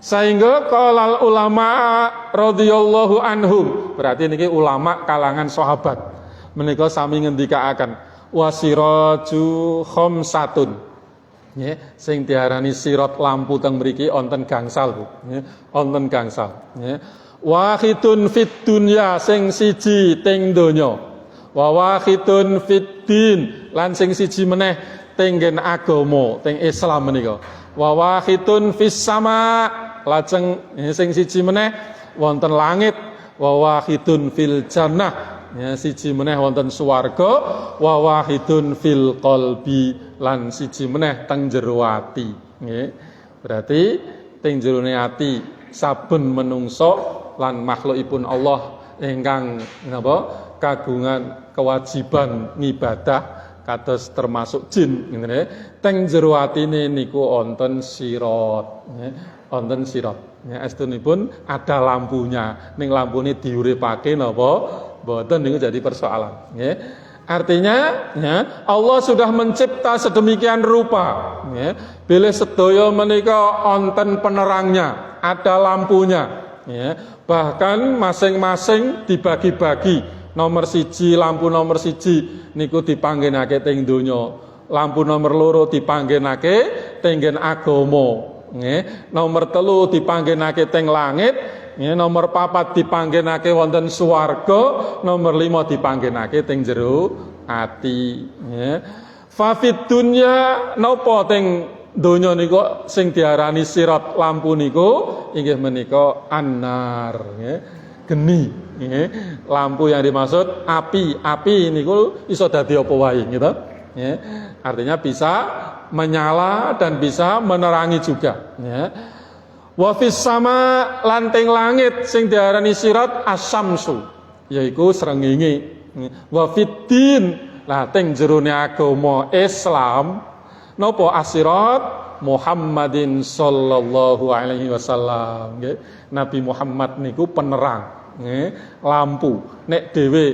Sehingga qalal ulama radhiyallahu anhum, berarti niki ulama kalangan sahabat menika sami ngendikaaken wasiraju khamsatun. Nggih, sing diarani sirat lampu teng mriki wonten gangsal, Bu. Nggih, wonten gangsal, nggih. Wahidun fit dunya sing siji teng donya. Wa wahidun fit din lan sing siji meneh teng agama, teng Islam menika. Wa wahidun fis sama lajeng sing siji meneh wonten langit. Wa wahidun fil jannah ya siji meneh wonten swarga. Wa wahidun fil qalbi lan siji meneh teng jero ati. Nggih. Berarti teng jerone ati saben menungso lan makhlukipun Allah ingkang napa kagungan kewajiban ngibadah kados termasuk jin ngene teng jero atine niku wonten sirat wonten sirat ya astunipun ada lampunya ning lampune diuripake napa mboten niku jadi persoalan nggih artinya ya Allah sudah mencipta sedemikian rupa ya bilih sedaya menika wonten penerangnya ada lampunya ya bahkan masing-masing dibagi-bagi nomor siji lampu nomor siji niku dipanggenake teng donya lampu nomor loro dipanggenake teng agama nggih nomor 3 dipanggenake teng langit nggih nomor 4 dipanggenake wonten swarga nomor 5 dipanggenake teng jero ati nggih Fa fid dunya napa teng donya niku sing diarani sirat lampu niku inggih menika annar nggih. Geni nggih. Lampu yang dimaksud api. Api niku iso dadi apa wae gitu. Nggih. Artinya bisa menyala dan bisa menerangi juga ya. Wa fis sama lanteng langit sing diarani sirat asyamsu yaiku srengenge. Wa fiddin lah teng jerone agama Islam napa asirat Muhammadin sallallahu alaihi wasallam nggih. Nabi Muhammad niku penerang nggih, lampu. Nek dhewe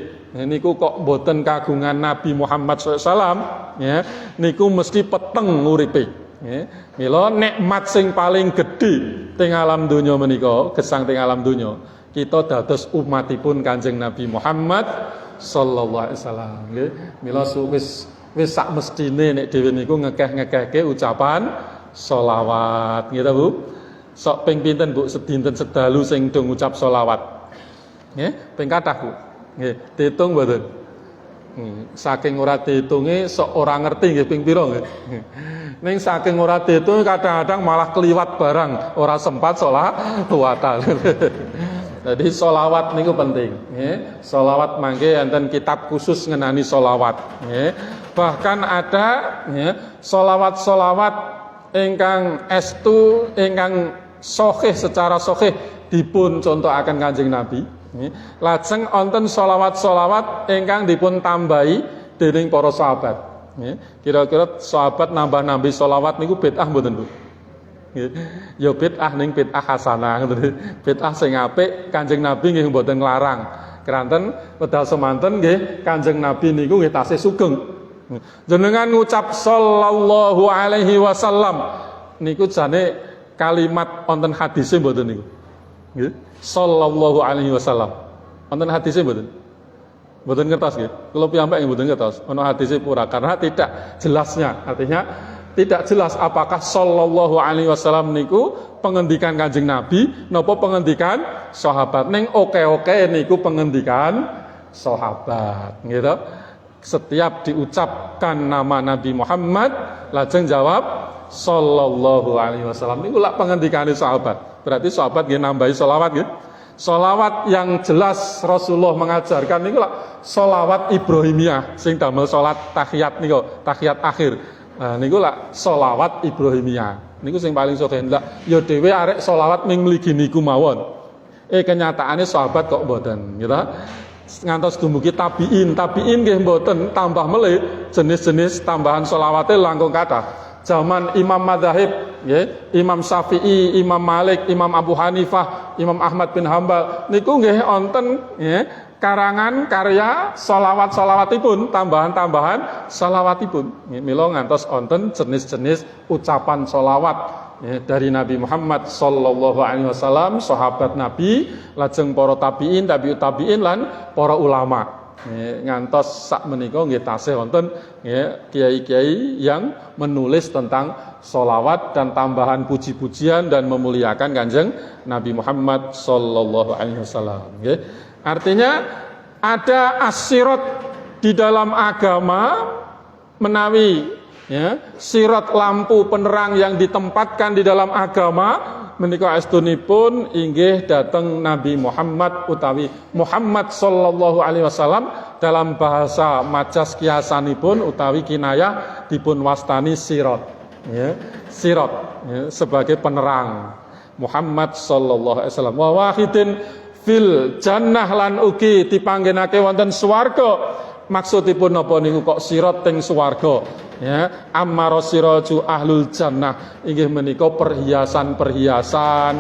niku kok mboten kagungan Nabi Muhammad SAW ya, niku mesti peteng uripe nggih. Mila nikmat sing paling gedhe teng alam donya menika, gesang teng alam donya, kita dados umatipun Kanjeng Nabi Muhammad sallallahu alaihi wasallam nggih. Mila wis sak mestine nek dhewe niku ngekeh-ngekehke ucapan sholawat nggih ta Bu. Sok ping pinten Bu sedinten sedalu sing do ngucap sholawat nggih? Ping kathah Bu. Nggih, diitung mboten? Saking ora diitunge sok ora ngerti nggih ping pira nggih. Ning saking ora diitung kadang-kadang malah kliwat barang, ora sempat sholawatan. Jadi sholawat niku penting nggih. Sholawat mangke enten kitab khusus ngenani sholawat nggih. Bahkan ada nggih sholawat-sholawat ingkang estu ingkang sahih secara sahih dipun contohaken Kanjeng Nabi. Lajeng wonten sholawat-sholawat ingkang dipun tambahi dening para sahabat. Kira-kira sahabat nambah-nambahi sholawat niku bid'ah mboten Bu? Ya bid'ah ning bid'ah hasanah ngoten. Bid'ah sing apik Kanjeng Nabi nggih mboten nglarang. Keranten wedal semanten nggih Kanjeng Nabi niku nggih tasih sugeng. Jenengan ngucap sallallahu alaihi wasallam niku jane kalimat wonten hadise mboten niku. Nggih. Sallallahu alaihi wasallam. Wonten hadise mboten? Mboten ngertos nggih. Kula piyambak nggih mboten ngertos. Ana hadise pura karena tidak jelasnya. Artinya tidak jelas apakah sallallahu alaihi wasallam niku pengendikan Kanjeng Nabi napa pengendikan sahabat. Ning oke-oke niku pengendikan sahabat, gitu. Setiap diucapkan nama Nabi Muhammad lajeng jawab sallallahu alaihi wasallam niku lak pengendikane sahabat. Berarti sahabat nggih nambahi selawat nggih. Selawat yang jelas Rasulullah mengajarkan niku lak selawat Ibrahimiyah sing damel salat tahiyat niku, tahiyat akhir. Nah niku lak selawat Ibrahimiyah. Niku sing paling sugih lak ya dhewe arek selawat ming mligi niku mawon. Kenyataane sahabat kok mboten, gitu. Ngantos dumugi tabiin nggih mboten tambah melih jenis-jenis tambahan selawate langkung kathah. Zaman Imam Madzhab nggih, Imam Syafi'i, Imam Malik, Imam Abu Hanifah, Imam Ahmad bin Hambal niku nggih wonten nggih karangan karya selawat-selawatipun, tambahan-tambahan selawatipun. Mila ngantos wonten jenis-jenis ucapan selawat dari Nabi Muhammad sallallahu alaihi wasallam, sahabat Nabi, lajeng para tabi'in, tabi'ut tabi'in lan para ulama. Ngantos sak menika nggih tasih wonten kiai-kiai yang menulis tentang sholawat dan tambahan puji-pujian dan memuliakan Kanjeng Nabi Muhammad sallallahu alaihi wasallam. Artinya ada asirat di dalam agama menawi sirat lampu penerang yang ditempatkan di dalam agama menika astunipun inggih dateng Nabi Muhammad utawi Muhammad sallallahu alaihi wasallam dalam bahasa majas kiasanipun utawi kinayah dipun wastani sirat sirat sebagai penerang Muhammad sallallahu alaihi wasallam wa wahidin fil jannah lan ugi dipanggenake wonten swarga. Maksudipun napa niku kok sirat teng swarga ammara siraju ahlul jannah inggih menika perhiasan-perhiasan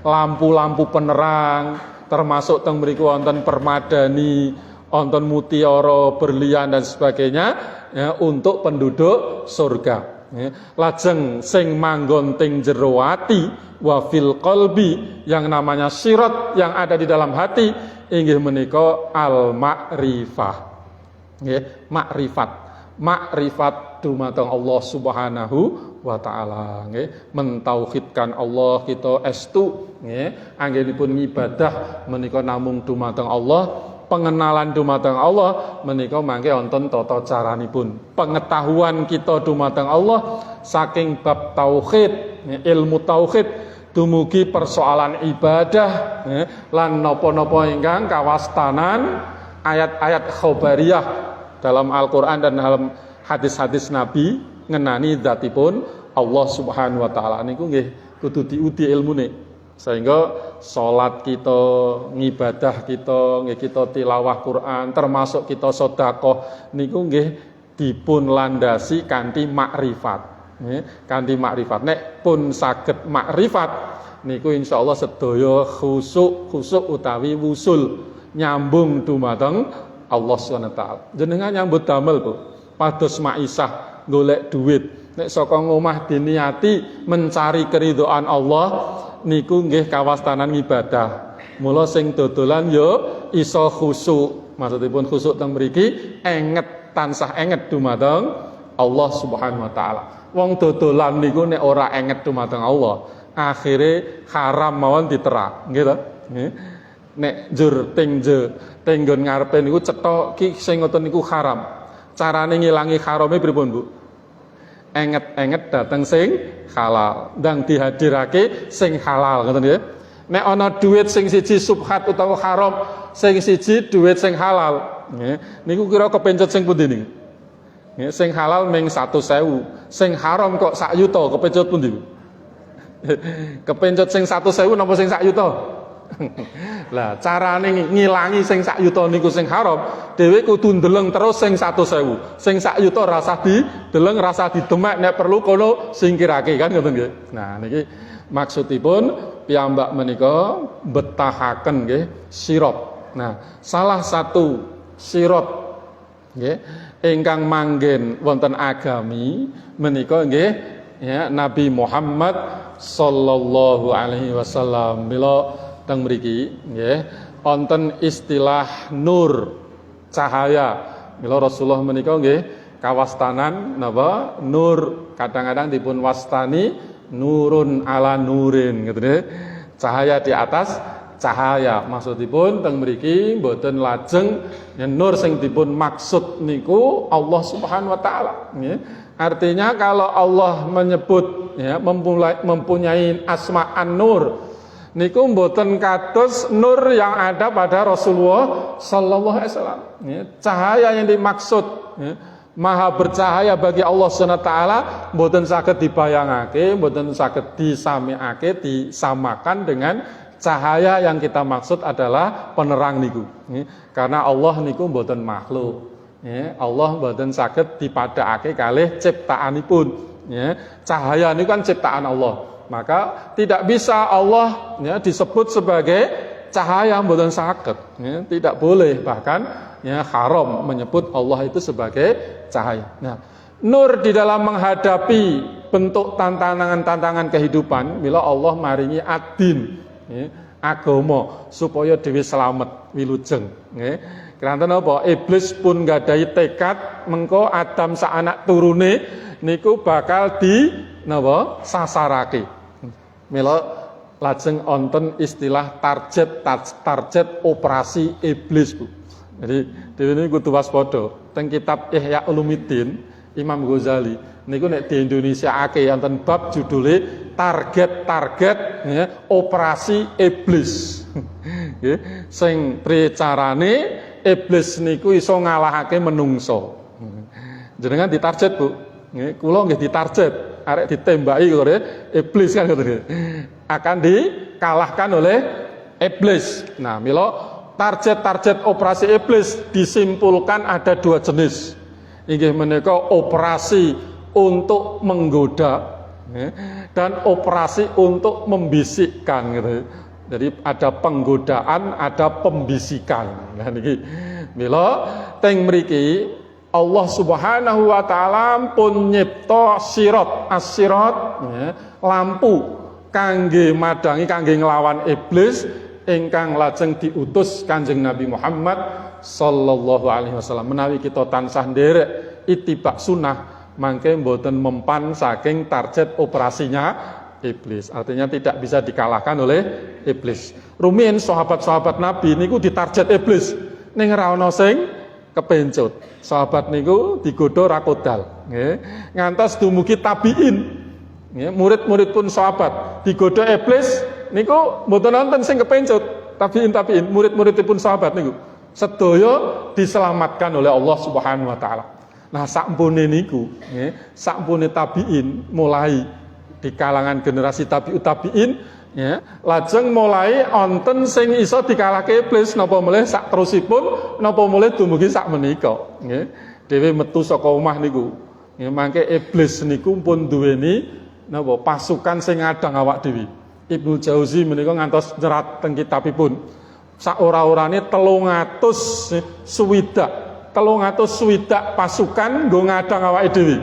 lampu-lampu penerang termasuk teng mriku wonten permadani wonten mutiara berlian dan sebagainya untuk penduduk surga. Lajeng sing manggon teng jero ati wa fil qalbi yang namanya sirat yang ada di dalam hati inggih menika al ma'rifah. Makrifat dumateng Allah Subhanahu wa taala mentauhidkan Allah kita estu anggenipun ngibadah menika namung dumateng Allah pengenalan dumateng Allah menika mangke wonten tata caranipun. Pengetahuan kita dumateng Allah saking bab tauhid, ilmu tauhid dumugi persoalan ibadah lan napa-napa ingkang kawastanan ayat-ayat khobariyah dalam Al-Qur'an dan dalam hadis-hadis Nabi ngenani zatipun Allah Subhanahu wa taala niku nggih kudu diudi ilmune. Sehingga salat kita, ngibadah kita, nggih kita tilawah Quran, termasuk kita sedekah niku nggih dipun landasi kanthi makrifat. Kanthi makrifat. Nek pun saged makrifat niku insyaallah sedaya khusuk utawi wusul nyambung dumateng Allah Subhanahu wa taala. Jenengan nyambut damel, Bu. Pados maisah golek duit. Nek saka ngomah diniati mencari keridhaan Allah niku nggih kawastanan ibadah. Mula sing dodolan yo iso khusuk. Maksudipun khusuk teng mriki enget tansah enget dumateng Allah Subhanahu wa taala. Wong dodolan niku nek ora enget dumateng Allah, akhire haram mawon diterak, nggih to? Nggih. Nek njur tenggon ngarepe niku cetha ki sing ngoten niku haram. Carane ngilangi harame pripun, Bu? Enget dateng sing halal, ndang dihadirake sing halal, ngoten nggih. Nek ana duit sing siji subhat utawa haram, sing siji duit sing halal, nggih. Niku kira kepencet sing pundi niku? Nggih, sing halal ming 100.000, sing haram kok 1 yuta, kepencet pundi? Kepencet sing 100.000 napa sing 1 yuta? Lah carane ngilangi sing 1 yuta niku sing haram, dhewe kudu ndeleng terus sing 100.000. Sing 1 yuta rasa dideleng, rasa didemek, nek perlu kono singkirake kan ngoten nggih. Nah niki maksudipun piyambak menika betahaken nggih sirat. Nah, salah satu sirat nggih ingkang manggen wonten agami menika nggih ya Nabi Muhammad sallallahu alaihi wasallam. Mila teng mriki nggih wonten istilah nur cahaya. Mila Rasulullah menika nggih kawastanan napa nur kadang-kadang dipun wastani nurun ala nurin gitu nggih. Cahaya di atas cahaya. Maksudipun teng mriki mboten lajeng nur sing dipun maksud niku Allah Subhanahu wa taala nggih. Artinya kalau Allah menyebut ya mempunyai asma an-nur niku mboten kados nur yang ada pada Rasulullah sallallahu alaihi wasallam. Cahaya yang dimaksud maha bercahaya bagi Allah Subhanahu wa taala mboten saged dibayangake, mboten saged disamiake, disamakan dengan cahaya yang kita maksud adalah penerang niku. Karena Allah niku mboten makhluk. Allah mboten saged dipadhakake kalih ciptaanipun. Cahaya niku kan ciptaan Allah. Maka tidak bisa Allah disebut sebagai cahaya, mboten saged. Tidak boleh, bahkan haram menyebut Allah itu sebagai cahaya. Nah, nur di dalam menghadapi bentuk tantangan-tantangan kehidupan, bila Allah maringi adin, agama supaya dhewe slamet wilujeng. Keranten apa? Iblis pun nggadahi tekad mengko Adam sak anak turune niku bakal di napa sasarake. Mila lajeng wonten istilah target operasi iblis, Bu. Jadi dhewe niku kudu waspada. Teng kitab Ihya Ulumuddin Imam Ghazali niku nek di Indonesia ake wonten bab judule target operasi iblis. Nggih, sing precarane iblis niku iso ngalahake menungso. Jenengan ditarget, Bu. Nggih, kula nggih ditarget, arek ditembaki kok iblis kan ngoten. Akan dikalahkan oleh iblis. Nah, mila target operasi iblis disimpulkan ada 2 jenis. Inggih menika operasi untuk menggoda dan operasi untuk membisikkan gitu. Jadi ada penggodaan, ada pembisikan. Nah niki mila teng mriki Allah Subhanahu wa taala pun nyipta sirat, as-sirat lampu kangge madangi, kangge nglawan iblis ingkang lajeng diutus Kanjeng Nabi Muhammad sallallahu alaihi wasallam. Menawi kita tansah nderek itibak sunnah mangke mboten mempan saking target operasinya iblis. Artinya tidak bisa dikalahkan oleh iblis. Rumiyin sahabat-sahabat Nabi niku ditarget iblis. ning ora ana sing kepencut. Sahabat niku digodha ra kodal, nggih. Ngantos dumugi tabiin. Nggih, murid-murid pun sahabat digodha iblis niku mboten wonten sing kepencut. Tabiin murid-muridipun sahabat niku sedaya diselamatkan oleh Allah Subhanahu wa taala. Nah, sampune niku, nggih, sampune tabiin mulai di kalangan generasi tabiin, ya, lajeng mulai onten sing iso dikalahke iblis napa melih sak terusipun napa melih dumugi sak menika, nggih. Dhewe metu saka omah niku. Nggih, mangke iblis niku pun duweni napa pasukan sing ngadang awak dhewe. Ibnu Jauzi menika ngantos nyerat teng kitabipun. Sak ora-orane 360 pasukan nggo ngadang awake dhewe.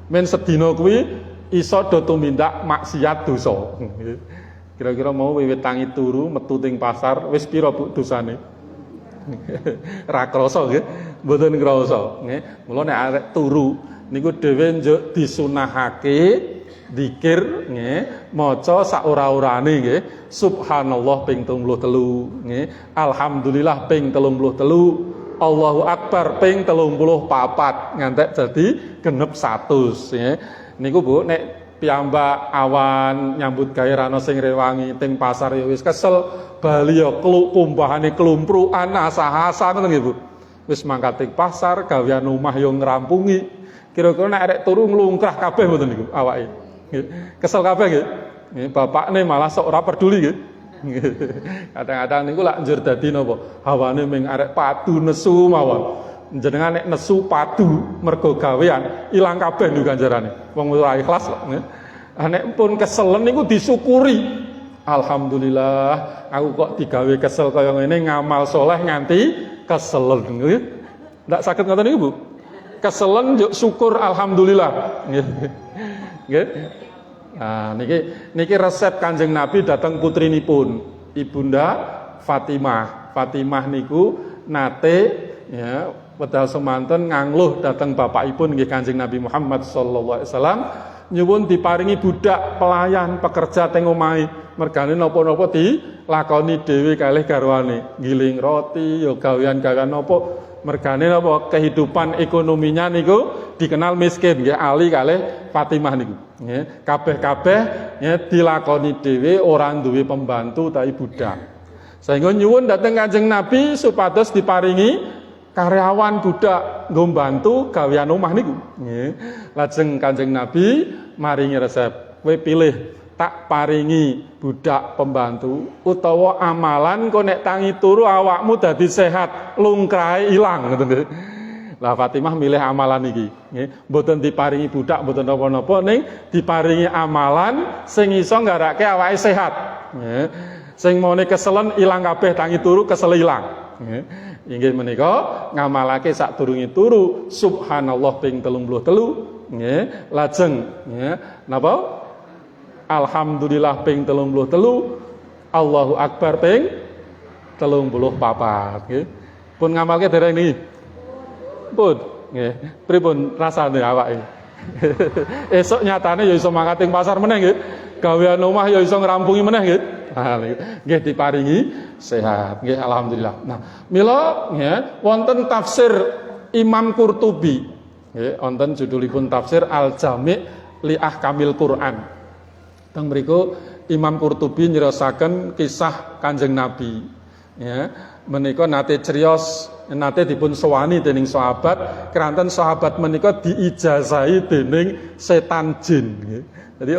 Men sedina kuwi iso do tumindak maksiat dosa. Kira-kira mau wiwit tangi turu metu ting pasar wis pira Bu dosane? Ra krasa nggih, mboten krasa nggih. Mula nek arek turu niku dhewe njuk disunahake zikir nggih, maca sak ora-orane nggih. Subhanallah ping 33 nggih. Alhamdulillah ping 33. Allahu Akbar ping 34 ngantek dadi genep 100 nggih. Niku Bu nek piyambak awan nyambut gawe rano sing rewangi ting pasar ya wis kesel bali ya kumpahane klumprukan asa-asa ngoten nggih Bu. Wis mangkat ting pasar gawean omah yo ngrampungi. Kira-kira nek arek turu nglungkrah kabeh mboten niku awake. Kesel kabeh nggih. Nggih bapakne malah sok ora peduli nggih. Kadang-kadang niku lak njur dadi napa? Hawane ming arek padu nesu mawon. Jenengan nek nesu padu mergo gawean ilang kabeh niku ganjarane. Wong ora ikhlas kok. Nek pun keselen niku disyukuri. Alhamdulillah aku kok digawe kesel kaya ngene ngamal soleh nganti keselen nggih. Ndak saged ngoten niku Bu. Keselen njuk syukur alhamdulillah. Nggih. Nah niki resep Kanjeng Nabi datang putrinipun Ibunda Fatimah. Fatimah niku nate ya wedal semanten ngangluh dateng bapakipun nggih Kanjeng Nabi Muhammad sallallahu alaihi wasallam nyuwun diparingi budak pelayan pekerja teng omahe mergane napa-napa dilakoni dhewe kalih garwane ngiling roti ya gawean-gawean napa mergane napa kehidupan ekonominya niku dikenal miskin nggih Ali kalih Fatimah niku nggih kabeh-kabeh ya dilakoni dhewe ora duwe pembantu tapi budak sehingga nyuwun dateng Kanjeng Nabi supados diparingi karyawan budak nggo mbantu gawean omah niku nggih. Lajeng Kanjeng Nabi maringi resep, kowe pilih tak paringi budak pembantu utawa amalan kok nek tangi turu awakmu dadi sehat, lungkrahe ilang ngoten nggih. Lah Fatimah milih amalan iki nggih. Mboten diparingi budak mboten napa-napa ning diparingi amalan sing iso nggarake awake sehat nggih. Sing mone keselen ilang kabeh tangi turu kesel ilang nggih. Inggih menika ngamalake sadurunge turu subhanallah ping 33 nggih lajeng nggih napa alhamdulillah ping 33 Allahu akbar ping 34 nggih pun ngamalke dereng niki pun nggih pripun rasane awake esuk nyatane ya iso mangkat ing pasar meneh nggih gawean omah ya iso ngrampungi meneh nggih nggih diparingi sehat nggih alhamdulillah. Nah, mila nggih wonten tafsir Imam Qurtubi nggih wonten judulipun tafsir Al-Jami' li Ahkamil Quran. Teng mriku Imam Qurtubi nyerasaken kisah Kanjeng Nabi ya menika nate criyos nate dipun sowani dening sahabat keranten sahabat menika diijazahi dening setan jin nggih. Jadi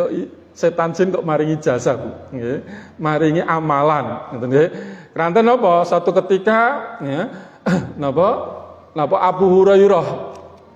setan jin kok maringi jasa Bu nggih maringi amalan ngoten nggih keranten napa satu ketika ya napa Abu Hurairah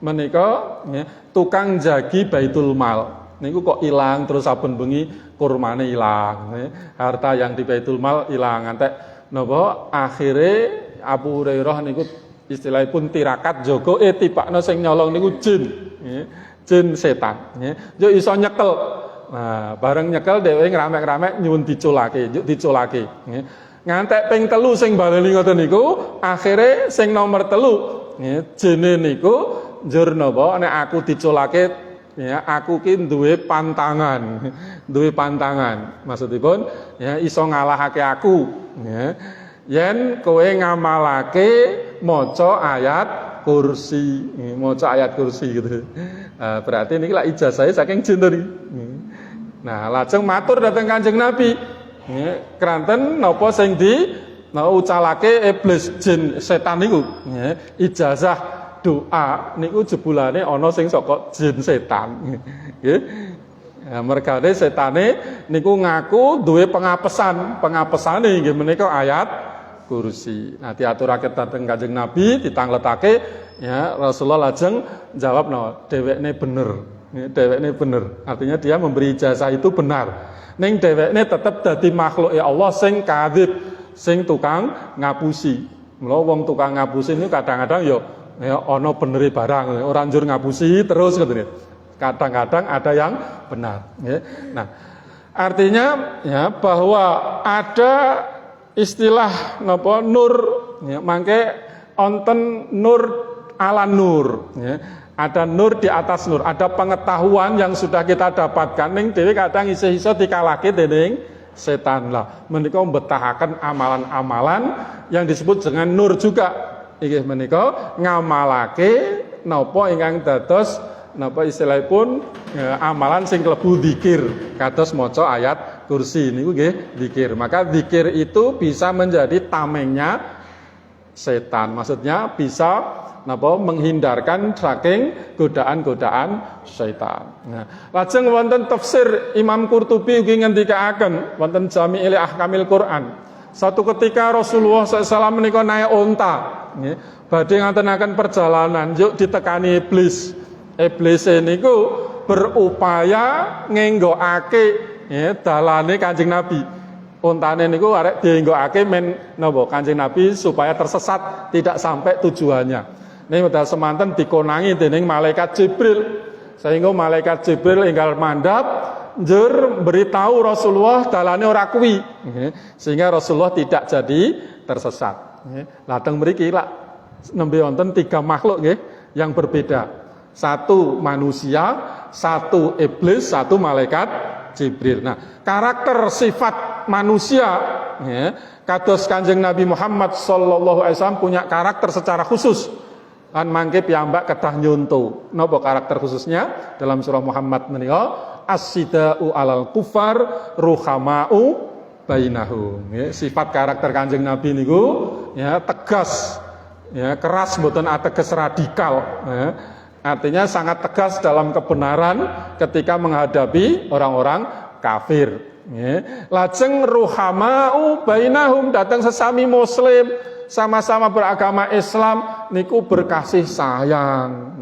menika nggih tukang jagi Baitul Mal niku kok ilang terus saben bengi kurmane ilang nggih harta yang di Baitul Mal ilang ngantek napa akhire Abu Hurairah niku istilahipun tirakat jaga tibakna sing nyolong niku jin nggih jin setan nggih yo iso nyekel. Nah, bareng nyekel dhewe ngramek-ramek nyuwun diculake, njuk diculake nggih. Ngantek ping 3 sing baleni ngoten niku, akhire sing nomor 3 nggih, jene niku njur napa nek aku diculake ya aku ki duwe pantangan. Duwe pantangan. Maksudipun ya iso ngalahake aku nggih. Yen kowe ngamalake maca ayat kursi. Maca ayat kursi gitu. Berarti niki lak ijazah saking jin to niki. Nah, lajeng matur dhateng Kanjeng Nabi. Nggih, kranten napa sing ucalake iblis jin setan niku. Nggih, ijazah doa niku jebulane ana sing saka jin setan. Nggih. Ya, mergane setane niku ngaku duwe pengapesane nggih menika ayat kursi. Nah diaturake dhateng Kanjeng Nabi ditangletake ya Rasulullah lajeng jawab dhewekne bener. Dhewekne bener. Artinya dia memberi ijazah itu benar. Ning dhewekne tetep dadi makhluk ya Allah sing kadzib, sing tukang ngapusi. Mula wong tukang ngapusi niku kadang-kadang ya ana benere barang, ora njur ngapusi terus ngoten. Kadang-kadang ada yang benar. Ya. Nah, artinya ya bahwa ada istilah napa nur, ya, mangke onten nur ala nur. Ya. Ada nur di atas nur. Ada pengetahuan yang sudah kita dapatkan. Ning dhewe kadang iso dikalahke dening setan lah. Menika mbetahaken amalan-amalan yang disebut dengan nur juga. Inggih menika ngamalake napa ingkang dados napa istilahipun amalan sing klebu zikir kados maca ayat kursi niku nggih zikir. Maka zikir itu bisa menjadi tamengnya setan. Maksudnya bisa napa menghindarkan saking godaan-godaan setan. Nah, lajeng wonten tafsir Imam Qurtubi ugi ngendikaaken wonten Jami'il Ahkamil Quran. Satu ketika Rasulullah SAW menika naik unta, nggih, badhe ngatenaken perjalanan, yuk ditekani iblis. Iblis niku berupaya ngenggokake ya dalane Kanjeng Nabi. Untane niku arek dienggokake men napa Kanjeng Nabi supaya tersesat tidak sampai tujuannya. Ning wedal semanten dikonangi dening malaikat Jibril. Sehingga malaikat Jibril enggal mandhap njur beritahu Rasulullah dalane ora kuwi. Sehingga Rasulullah tidak jadi tersesat. Lateng mriki lak nembe wonten 3 makhluk nggih yang berbeda. Satu manusia, satu iblis, satu malaikat Jibril. Nah, karakter sifat manusia ya, kados Kanjeng Nabi Muhammad sallallahu alaihi wasallam punya karakter secara khusus. Kan mangke piyambak kedah nyunto. Napa karakter khususnya? Dalam surah Muhammad menika as-sidau alal kufar ruhamau bainahum. Ya, sifat karakter Kanjeng Nabi niku ya tegas, ya keras mboten ateges radikal, ya. Artinya sangat tegas dalam kebenaran ketika menghadapi orang-orang kafir. Lajeng ruhamau bainahum datang sesami muslim sama-sama beragama Islam niku berkasih sayang,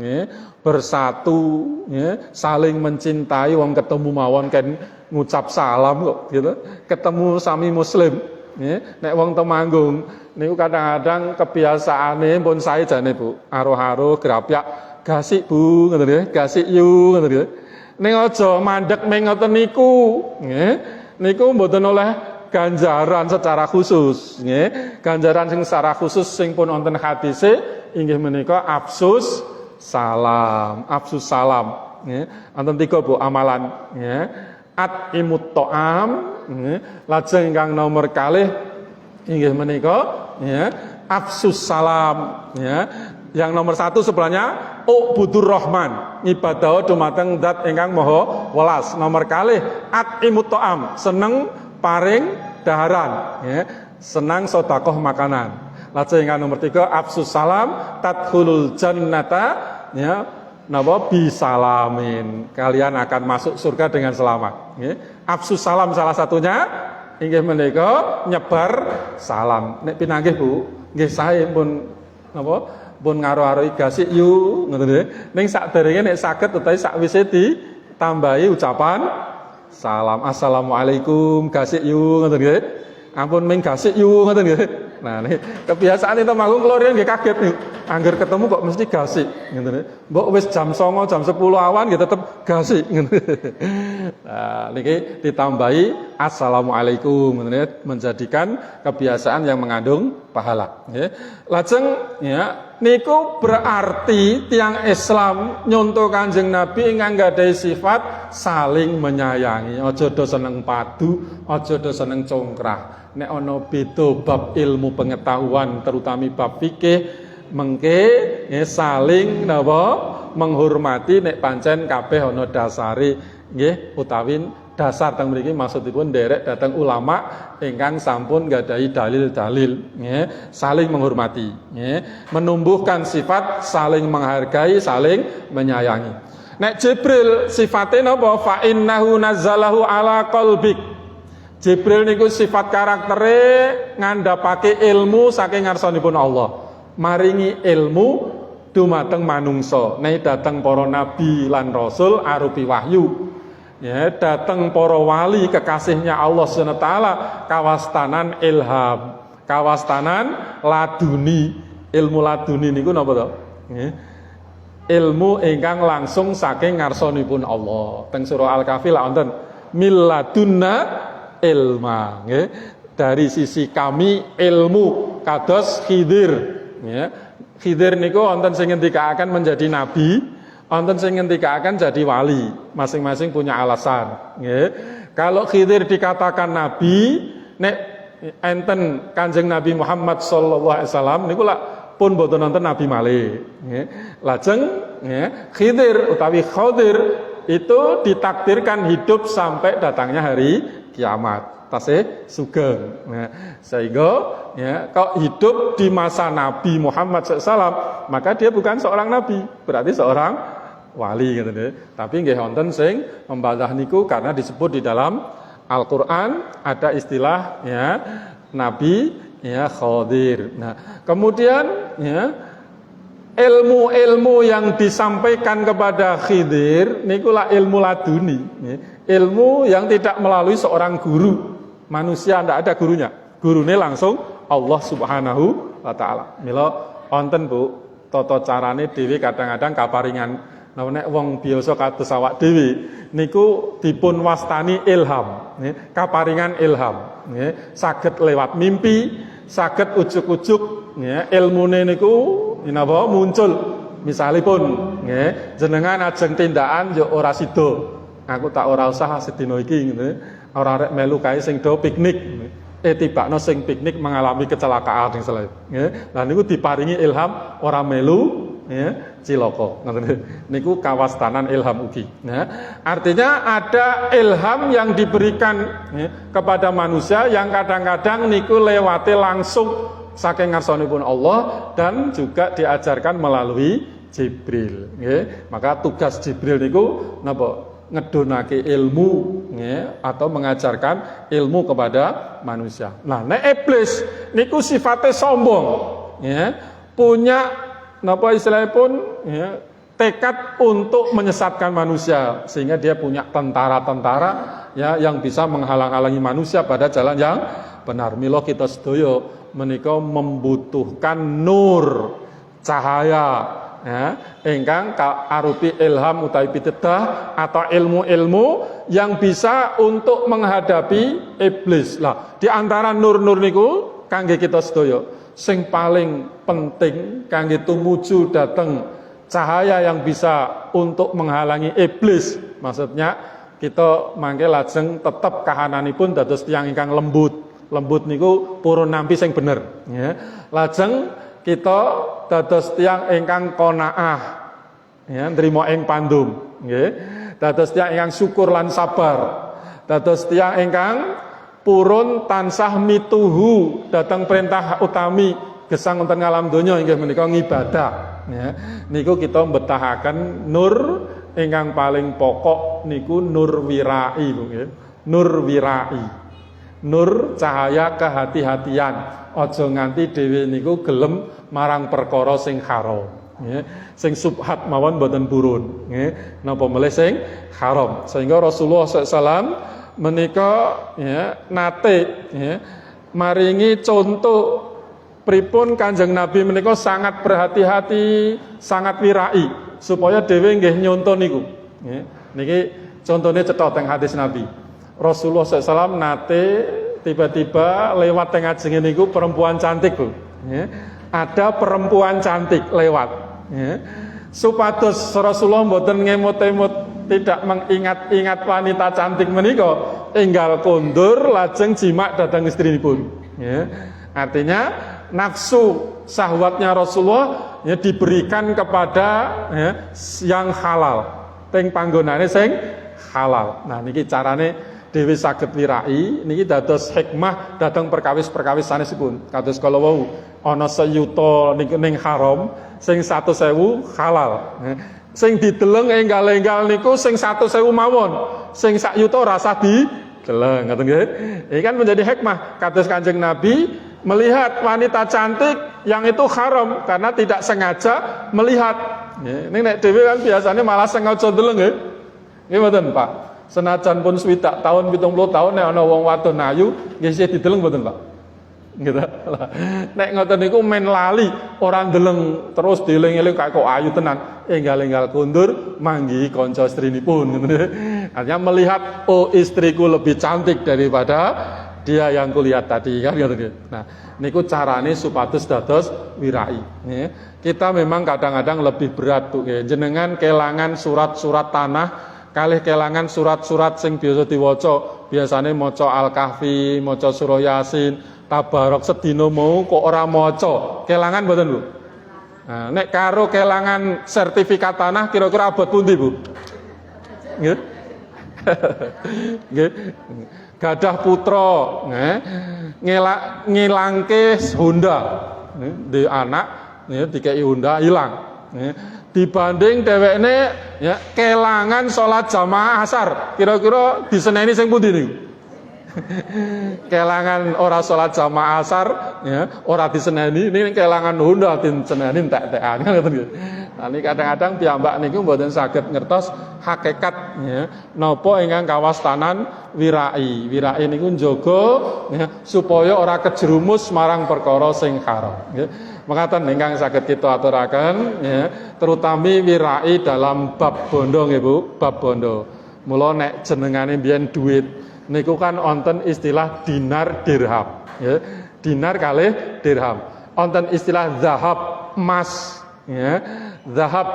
bersatu, saling mencintai. Wong ketemu mawon kan ngucap salam kok, gitu. Ketemu sami muslim. Nek wong Temanggung niku kadang-kadang kebiasaane pun sae jane Bu, aruh-aruh grapyak gasik Bu, ngoten nggih, gasik yu, ngoten nggih. Ning aja mandeg ming ngoten niku, nggih. Niku mboten oleh ganjaran secara khusus, nggih. Ganjaran sing secara khusus sing pun wonten hadise inggih menika afsus salam, nggih. Wonten 3 Bu amalan, nggih. At imut ta'am, nggih. Lajeng ingkang nomor kalih inggih menika, nggih, afsus salam, nggih. Yang nomor 1 sebelahnya ubudur rahman, ibadah dumateng zat ingkang maha welas. Nomor kalih at imut ta'am, seneng paring daharan, ya. Senang sedekah makanan. Lajeng ingkang nomor 3 afsus salam tadkhulul jannata, ya. Napa bisalamin, kalian akan masuk surga dengan selamat, ya. Afsus salam salah satunya inggih menika nyebar salam. Nek pinanggih Bu, nggih sae pun napa pun ngaruh-aruhi gasik yu ngoten nggih. Ning sakderenge nek saged utawi sakwise ditambahi ucapan salam assalamualaikum gasik yu ngoten nggih. Ampun ming gasik yu ngoten nggih. Nah, nih kebiasaan itu Temanggung kula riyen nggih kaget nih. Angger ketemu kok mesti gasik ngoten nggih. Mbok wis jam 09.00 jam 10 awan nggih tetep gasik ngoten. Nah, niki ditambahi assalamualaikum ngoten nggih, menjadikan kebiasaan yang mengandung pahala nggih. Lajeng ya niku berarti tiang Islam nyontoh Kanjeng Nabi ingkang gadhahi sifat saling menyayangi. Aja do seneng padu, aja do seneng congkrah. Nek ana beda bab ilmu pengetahuan terutama bab fikih mengke nggih saling napa menghormati nek pancen kabeh ana dasare nggih utawi dasar teng mriki maksudipun nderek dhateng ulama ingkang sampun gadahi dalil-dalil nggih saling menghormati nggih menumbuhkan sifat saling menghargai saling menyayangi. Nek Jibril sifate napa fa innahu nazzalahu ala qalbik. Jibril niku sifat karaktere ngandhapake ilmu saking ngarsanipun Allah. Maringi ilmu dumateng manungsa. Nek dateng para nabi lan rasul arupi wahyu. Ya, dateng para wali kekasihnya Allah Subhanahu wa taala kawastanan ilham, kawastanan laduni. Ilmu laduni niku napa to? Nggih. Ilmu ingkang langsung saking ngarsanipun Allah. Teng surah Al-Kahfi lak wonten milladunna ilma, nggih. Dari sisi kami ilmu kados Khidir, ya. Khidir niku wonten sing ngendikaken menjadi nabi, wonten sing ngendikaken jadi wali. Masing-masing punya alasan, nggih. Kalau Khidir dikatakan nabi, nek enten Kanjeng Nabi Muhammad sallallahu alaihi wasallam niku lak pun boten nonton nabi malih, nggih. Lajeng nggih Khidir utawi Khadir itu ditakdirkan hidup sampai datangnya hari kiamat. Tasih sugeng. Nah, sehingga ya, kalau hidup di masa Nabi Muhammad SAW, maka dia bukan seorang nabi, berarti seorang wali gitu deh. Tapi nggih wonten sing membantah niku karena disebut di dalam Al-Qur'an ada istilah ya nabi ya Khadir. Nah, kemudian ya ilmu-ilmu yang disampaikan kepada Khidir nikulah ilmu laduni, ya. Ilmu yang tidak melalui seorang guru. Manusia tidak ada gurunya. Gurune langsung Allah Subhanahu wa taala. Mila wonten Bu, tata carane dhewe kadang-kadang kaparingan nek wong biasa kados awak dhewe niku dipun wastani ilham, nggih. Kaparingan ilham, nggih. Saged lewat mimpi, saged ujug-ujug, nggih. Ilmune niku napa muncul. Misalipun nggih, jenengan ajeng tindakan yo ora sida. Aku tak ora usah sedina iki ngene. Ora arek melu kae sing do piknik. Tibakno sing piknik mengalami kecelakaan sing selesai. Nggih. Lah niku diparingi ilham ora melu ya cilaka. Ngoten niku kawastanan ilham ugi. Nah, artinya ada ilham yang diberikan ya, kepada manusia yang kadang-kadang niku lewate langsung saking ngarsanipun Allah dan juga diajarkan melalui Jibril. Nggih. Maka tugas Jibril niku napa? Ngedonake ilmu ya, atau mengajarkan ilmu kepada manusia. Nah, nek iblis niku sifatnya sombong ya, punya napa istilahnya pun ya, tekad untuk menyesatkan manusia sehingga dia punya tentara-tentara ya yang bisa menghalang-halangi manusia pada jalan yang benar. Mila kita sedaya menika membutuhkan nur cahaya ya, ingkang arupi ilham utawi pitedah atau ilmu-ilmu yang bisa untuk menghadapi iblis. Lah, di antara nur-nur niku kangge kita sedaya sing paling penting kangge tumuju dateng cahaya yang bisa untuk menghalangi iblis. Maksudnya kita mangke lajeng tetep kahananipun dados tiyang ingkang lembut. Lembut niku purun nampi sing bener ya. Lajeng kita dados tiyang ingkang qanaah ya nrimo ing pandum nggih. Dados tiyang ingkang syukur lan sabar. Dados tiyang ingkang purun tansah mituhu dhateng perintah utami gesang wonten ngalam donya inggih menika ngibadah ya. Niku kita mbetahaken nur ingkang paling pokok niku nur wirai nggih. Nur wirai. Nur cahaya kehati-hatian. Aja nganti dhewe niku gelem marang perkara sing haram, nggih. Sing subhat mawon mboten purun, nggih. Napa melih sing haram. Sehingga Rasulullah SAW menika ya nate ya maringi contoh pripun Kanjeng Nabi menika sangat berhati-hati, sangat wirai supaya dhewe nggih nyonto niku, nggih. Niki contone cetha teng hadis Nabi. Rasulullah SAW nate tiba-tiba lewat tengah ajenge niku perempuan cantik Bu. Ya. Ada perempuan cantik lewat. Ya. Supados Rasulullah mboten ngemut-emut tidak mengingat-ingat wanita cantik menika, enggal kondur lajeng jimak dhateng istrinipun. Ya. Artinya nafsu syahwatnya Rasulullah ya diberikan kepada ya, yang halal. Teng panggonane sing halal. Nah niki carane dhewe saged wirai niki dados hikmah dateng perkawis-perkawis sanesipun. Kados kala wau ana seyuta niku ning haram, sing 100.000 halal. Sing dideleng enggal-enggal niku sing 100.000 mawon. Sing sak yuta rasa dideleng, ngoten nggih. Iki kan menjadi hikmah kados Kanjeng Nabi melihat wanita cantik yang itu haram karena tidak sengaja melihat. Ini nek dhewe kan biasanya malah sengaja deleng nggih. Nggih mboten, Pak. Senajan pun swidak tahun 70 tahun nek ana wong wadon ayu nggih isih dideleng mboten, Pak. Gitu. Nek ngoten niku men lali orang deleng terus dieling-eling kok ayu tenan. Enggal-enggal kundur manggi kanca istrinipun ngoten. Artinya melihat oh istriku lebih cantik daripada dia yang kulihat tadi kan gitu. Nah, niku carane supados dados wirai. Kita memang kadang-kadang lebih berat tuh jenengan kelangan surat-surat tanah kalih kelangan surat-surat sing biasa diwaca. Biasane maca Al-Kahfi, maca Surah Yasin, Tabarok sedina mau kok ora maca. Kelangan mboten, Bu? Nah, nek karo kelangan sertifikat tanah kira-kira abot pundi, Bu? Nggih. Nggih. Gadah putra, ngilangke Honda, di anak, dikei Honda hilang. Dibanding dhewekne ya kelangan salat jamaah asar, kira-kira diseneni sing pundi niku? Kelangan ora salat jamaah asar, ya ora diseneni, ini kelangan Honda diseneni entek-entekan ngoten nggih. Nah, ini kadang-kadang piyambak niku mboten saged ngertos hakikat ya napa ingkang kawastanan wirai. Wirai niku njaga ya, supaya ora kejerumus marang perkara sing haram ya. Mekaten ingkang saged kita aturaken ya, terutami wirai dalam bab bondo nggih Bu, bab bondo. Mula nek jenengane mbiyen duit niku kan wonten istilah dinar dirham ya. Dinar kalih dirham. Wonten istilah zahab emas ya. Zahab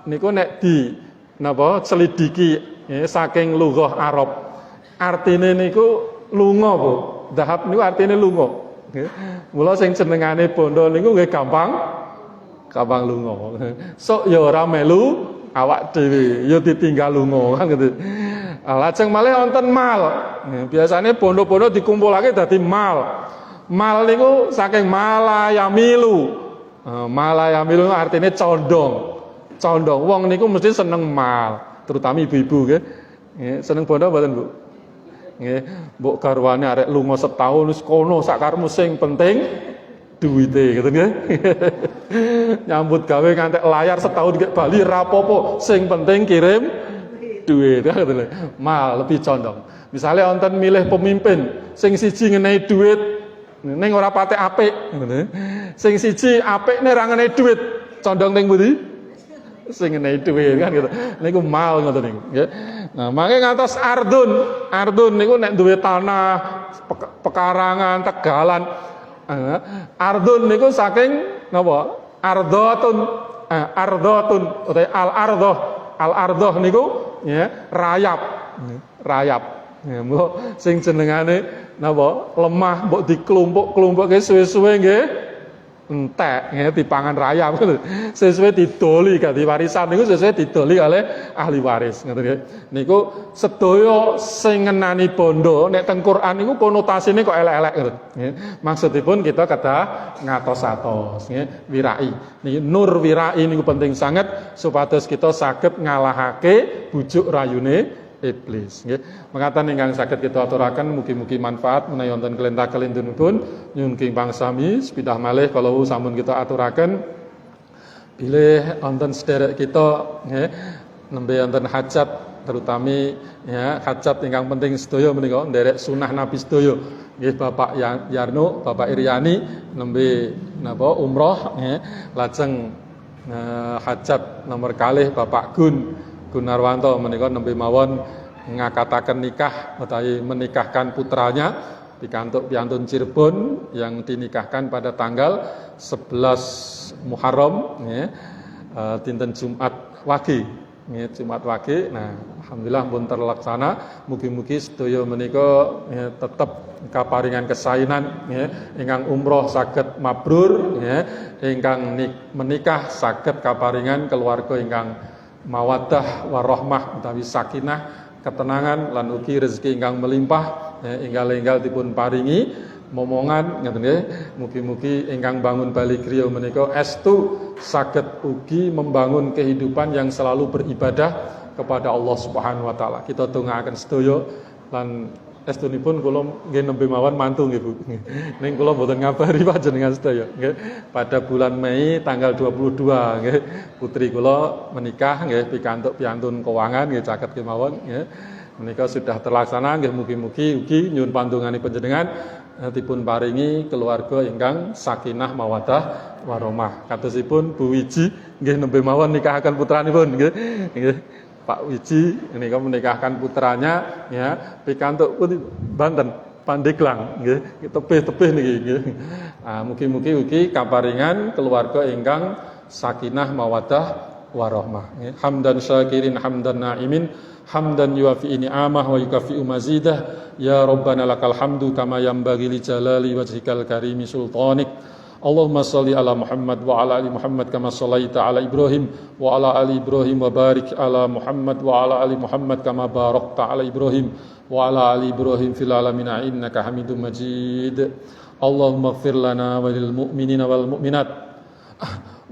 niku nek di napa selidiki ya, saking lughah Arab. Artine niku lunga, Bu. Zahab niku artine lunga. Nggih. Mula sing jenengane bondo niku nggih gampang lunga. Sok ya ora melu awak dhewe ya ditinggal lunga kan gitu. Lajeng malih wonten mal. Biasane bondo-bondo dikumpulake dadi mal. Mal niku saking malayamilu. Malayamilu artinya condong. Condong. Wong niku mesti seneng mal, terutama ibu-ibu nggih. Seneng bondo mboten, Bu? Nggih, mbok garwane arek lunga setahun wis kono sak karepmu sing penting duwite, gitu nggih. Nyambut gawe ngantek layar setahun ke Bali rapopo, sing penting kirim duit, gitu lho. Mal lebih condong. Misalnya wonten milih pemimpin, sing siji ngenehi duit ning ora patek apik, ngono. Sing siji apik nek ora ngenehi duit, condong ning pundi? Sing ngenehi duit kan gitu. Niku mal ngoten niku, nggih. Nah, mangke ngantos ardun niku nek duwe tanah, pekarangan, tegalan. Ardun niku saking napa? Ardhatun utawa al-ardhah niku ya rayap. Rayap. Ya, mbok sing jenengane napa lemah mbok diklumpuk-klumpukke suwe-suwe nggih entek nggih dipangan rayap ngono. Suwe-suwe didoli ganti warisan niku suwe-suwe didoli oleh ahli waris ngoten nggih. Niku sedaya sing ngenani bondo nek teng Quran niku konotasine kok elek-elek ngoten nggih. Maksudipun kita kedah ngatos-atos nggih wirai. Niki nur wirai niku penting sangat supados kita saged ngalahake bujuk rayune iblis nggih. Mekaten ingkang saged kita aturaken mugi-mugi manfaat menawi wonten kelentah kelintunipun nyuwun king pangsami sepidah malih kalau sampun kita aturaken bilih wonten sederek kita nggih nembe wonten hajat terutami ya hajat ingkang penting sedaya menika nderek sunah Nabi sedaya nggih Bapak Yarno, Bapak Iryani nembe napa umroh nggih lajeng hajat nomor kalih Bapak Gunarwanto menika nembe mawon ngakataken nikah utawi menikahkan putranya pikantuk piantun Cirebon yang dinikahkan pada tanggal 11 Muharram ya, dinten Jumat Wage nggih Jumat Wage. Nah, alhamdulillah pun terlaksana. Mugi-mugi sedaya menika tetep kaparingan kesainan nggih, ingkang umroh saged mabrur nggih, ingkang menikah saged kaparingan keluarga ingkang mawaddah warahmah utawi sakinah ketenangan lan ugi rezeki ingkang melimpah enggal-enggal dipun paringi momongan ngeten nggih. Mugi-mugi ingkang bangun bali griya menika estu saged ugi membangun kehidupan yang selalu beribadah kepada Allah Subhanahu wa taala. Kita dongaaken sedaya lan estunipun kula nggih nembe mawon mantu nggih Bu. Ning kula mboten ngabari panjenengan sedaya nggih. Pada bulan Mei tanggal 22 nggih putri kula menikah nggih pikantuk piantun keuangan nggih caket kemawon nggih. Menika sudah terlaksana nggih mugi-mugi ugi nyuwun pandongane panjenengan dipun paringi keluarga ingkang sakinah mawaddah warahmah. Katosipun Bu Wiji nggih nembe mawon nikahaken putranipun nggih. Nggih. Pak Wiji menika menikahkan putranya ya pikantuk pun Banten Pandeglang nggih tebih-tebih niki nggih. Mugi-mugi ugi kaparingan keluarga ingkang sakinah mawaddah warahmah nggih. Hamdan syakirin hamdan naimin hamdan yuafi ni'amah wa yukafi'u mazidah ya rabbana lakal hamdu kama yanbaghi li jalali wajhikal karimi sultanik. Allahumma shalli ala Muhammad wa ala ali Muhammad kama shallaita ala Ibrahim wa ala ali Ibrahim wa barik ala Muhammad wa ala ali Muhammad kama barakta ala Ibrahim wa ala ali Ibrahim fil alamin innaka Hamidum Majid. Allahumma ighfir lana wa lil mu'minina wal mu'minat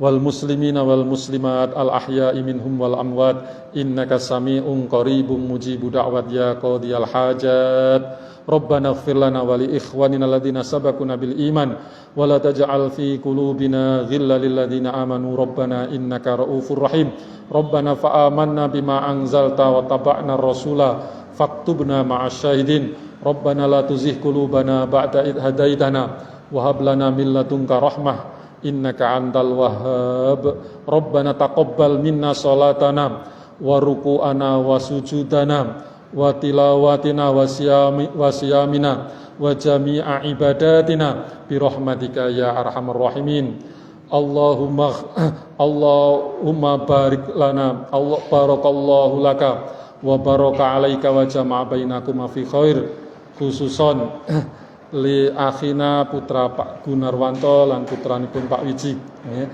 wal muslimina wal muslimat al ahya'i minhum wal amwat innaka sami'un qaribun mujibu da'wat ya qadiyal hajat. Rabbana ighfir lana wa li ikhwanina alladhina sabaquna bil iman wa la taj'al fi qulubina ghillan lil ladzina amanu rabbana innaka raufur rahim. Rabbana fa amanna bima anzalta wa taba'na ar-rasula faktubna ma'asy syahidin. Rabbana la tuzigh qulubana ba'da idh hadaitana wa hab lana min ladunka rahmah innaka antal wahhab. Rabbana taqabbal minna salatana wa ruku'ana wa sujudana wa tilawatina wa siyamina wa jami'a ibadatina bi rahmatika ya arhamar rahimin. Allahumma barik lana Allah barakallahu laka wa baraka alaika wa jama'a bainakuma fi khair. Khususon li akhina putra Pak Gunarwanto lan putranipun Pak Wiji nggih.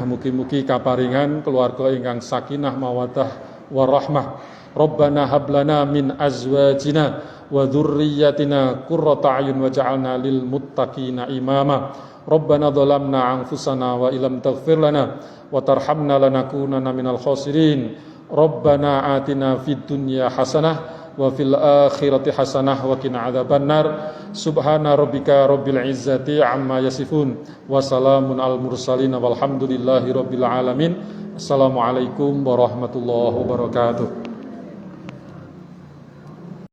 Mugi-mugi kaparingan keluarga ingkang sakinah mawaddah warahmah. Rabbana hab lana min azwajina wa dzurriyyatina qurrata a'yun waj'alna lil muttaqina imama. Rabbana dhalamna anfusana wa illam taghfir lana wa tarhamna lanakunanna minal khasirin. Rabbana atina fid dunya hasanah wa fil akhirati hasanah wa qina adzabannar. Subhana rabbika rabbil izzati amma yasifun wa salamun al mursalin walhamdulillahi rabbil alamin. Assalamualaikum warahmatullahi wabarakatuh.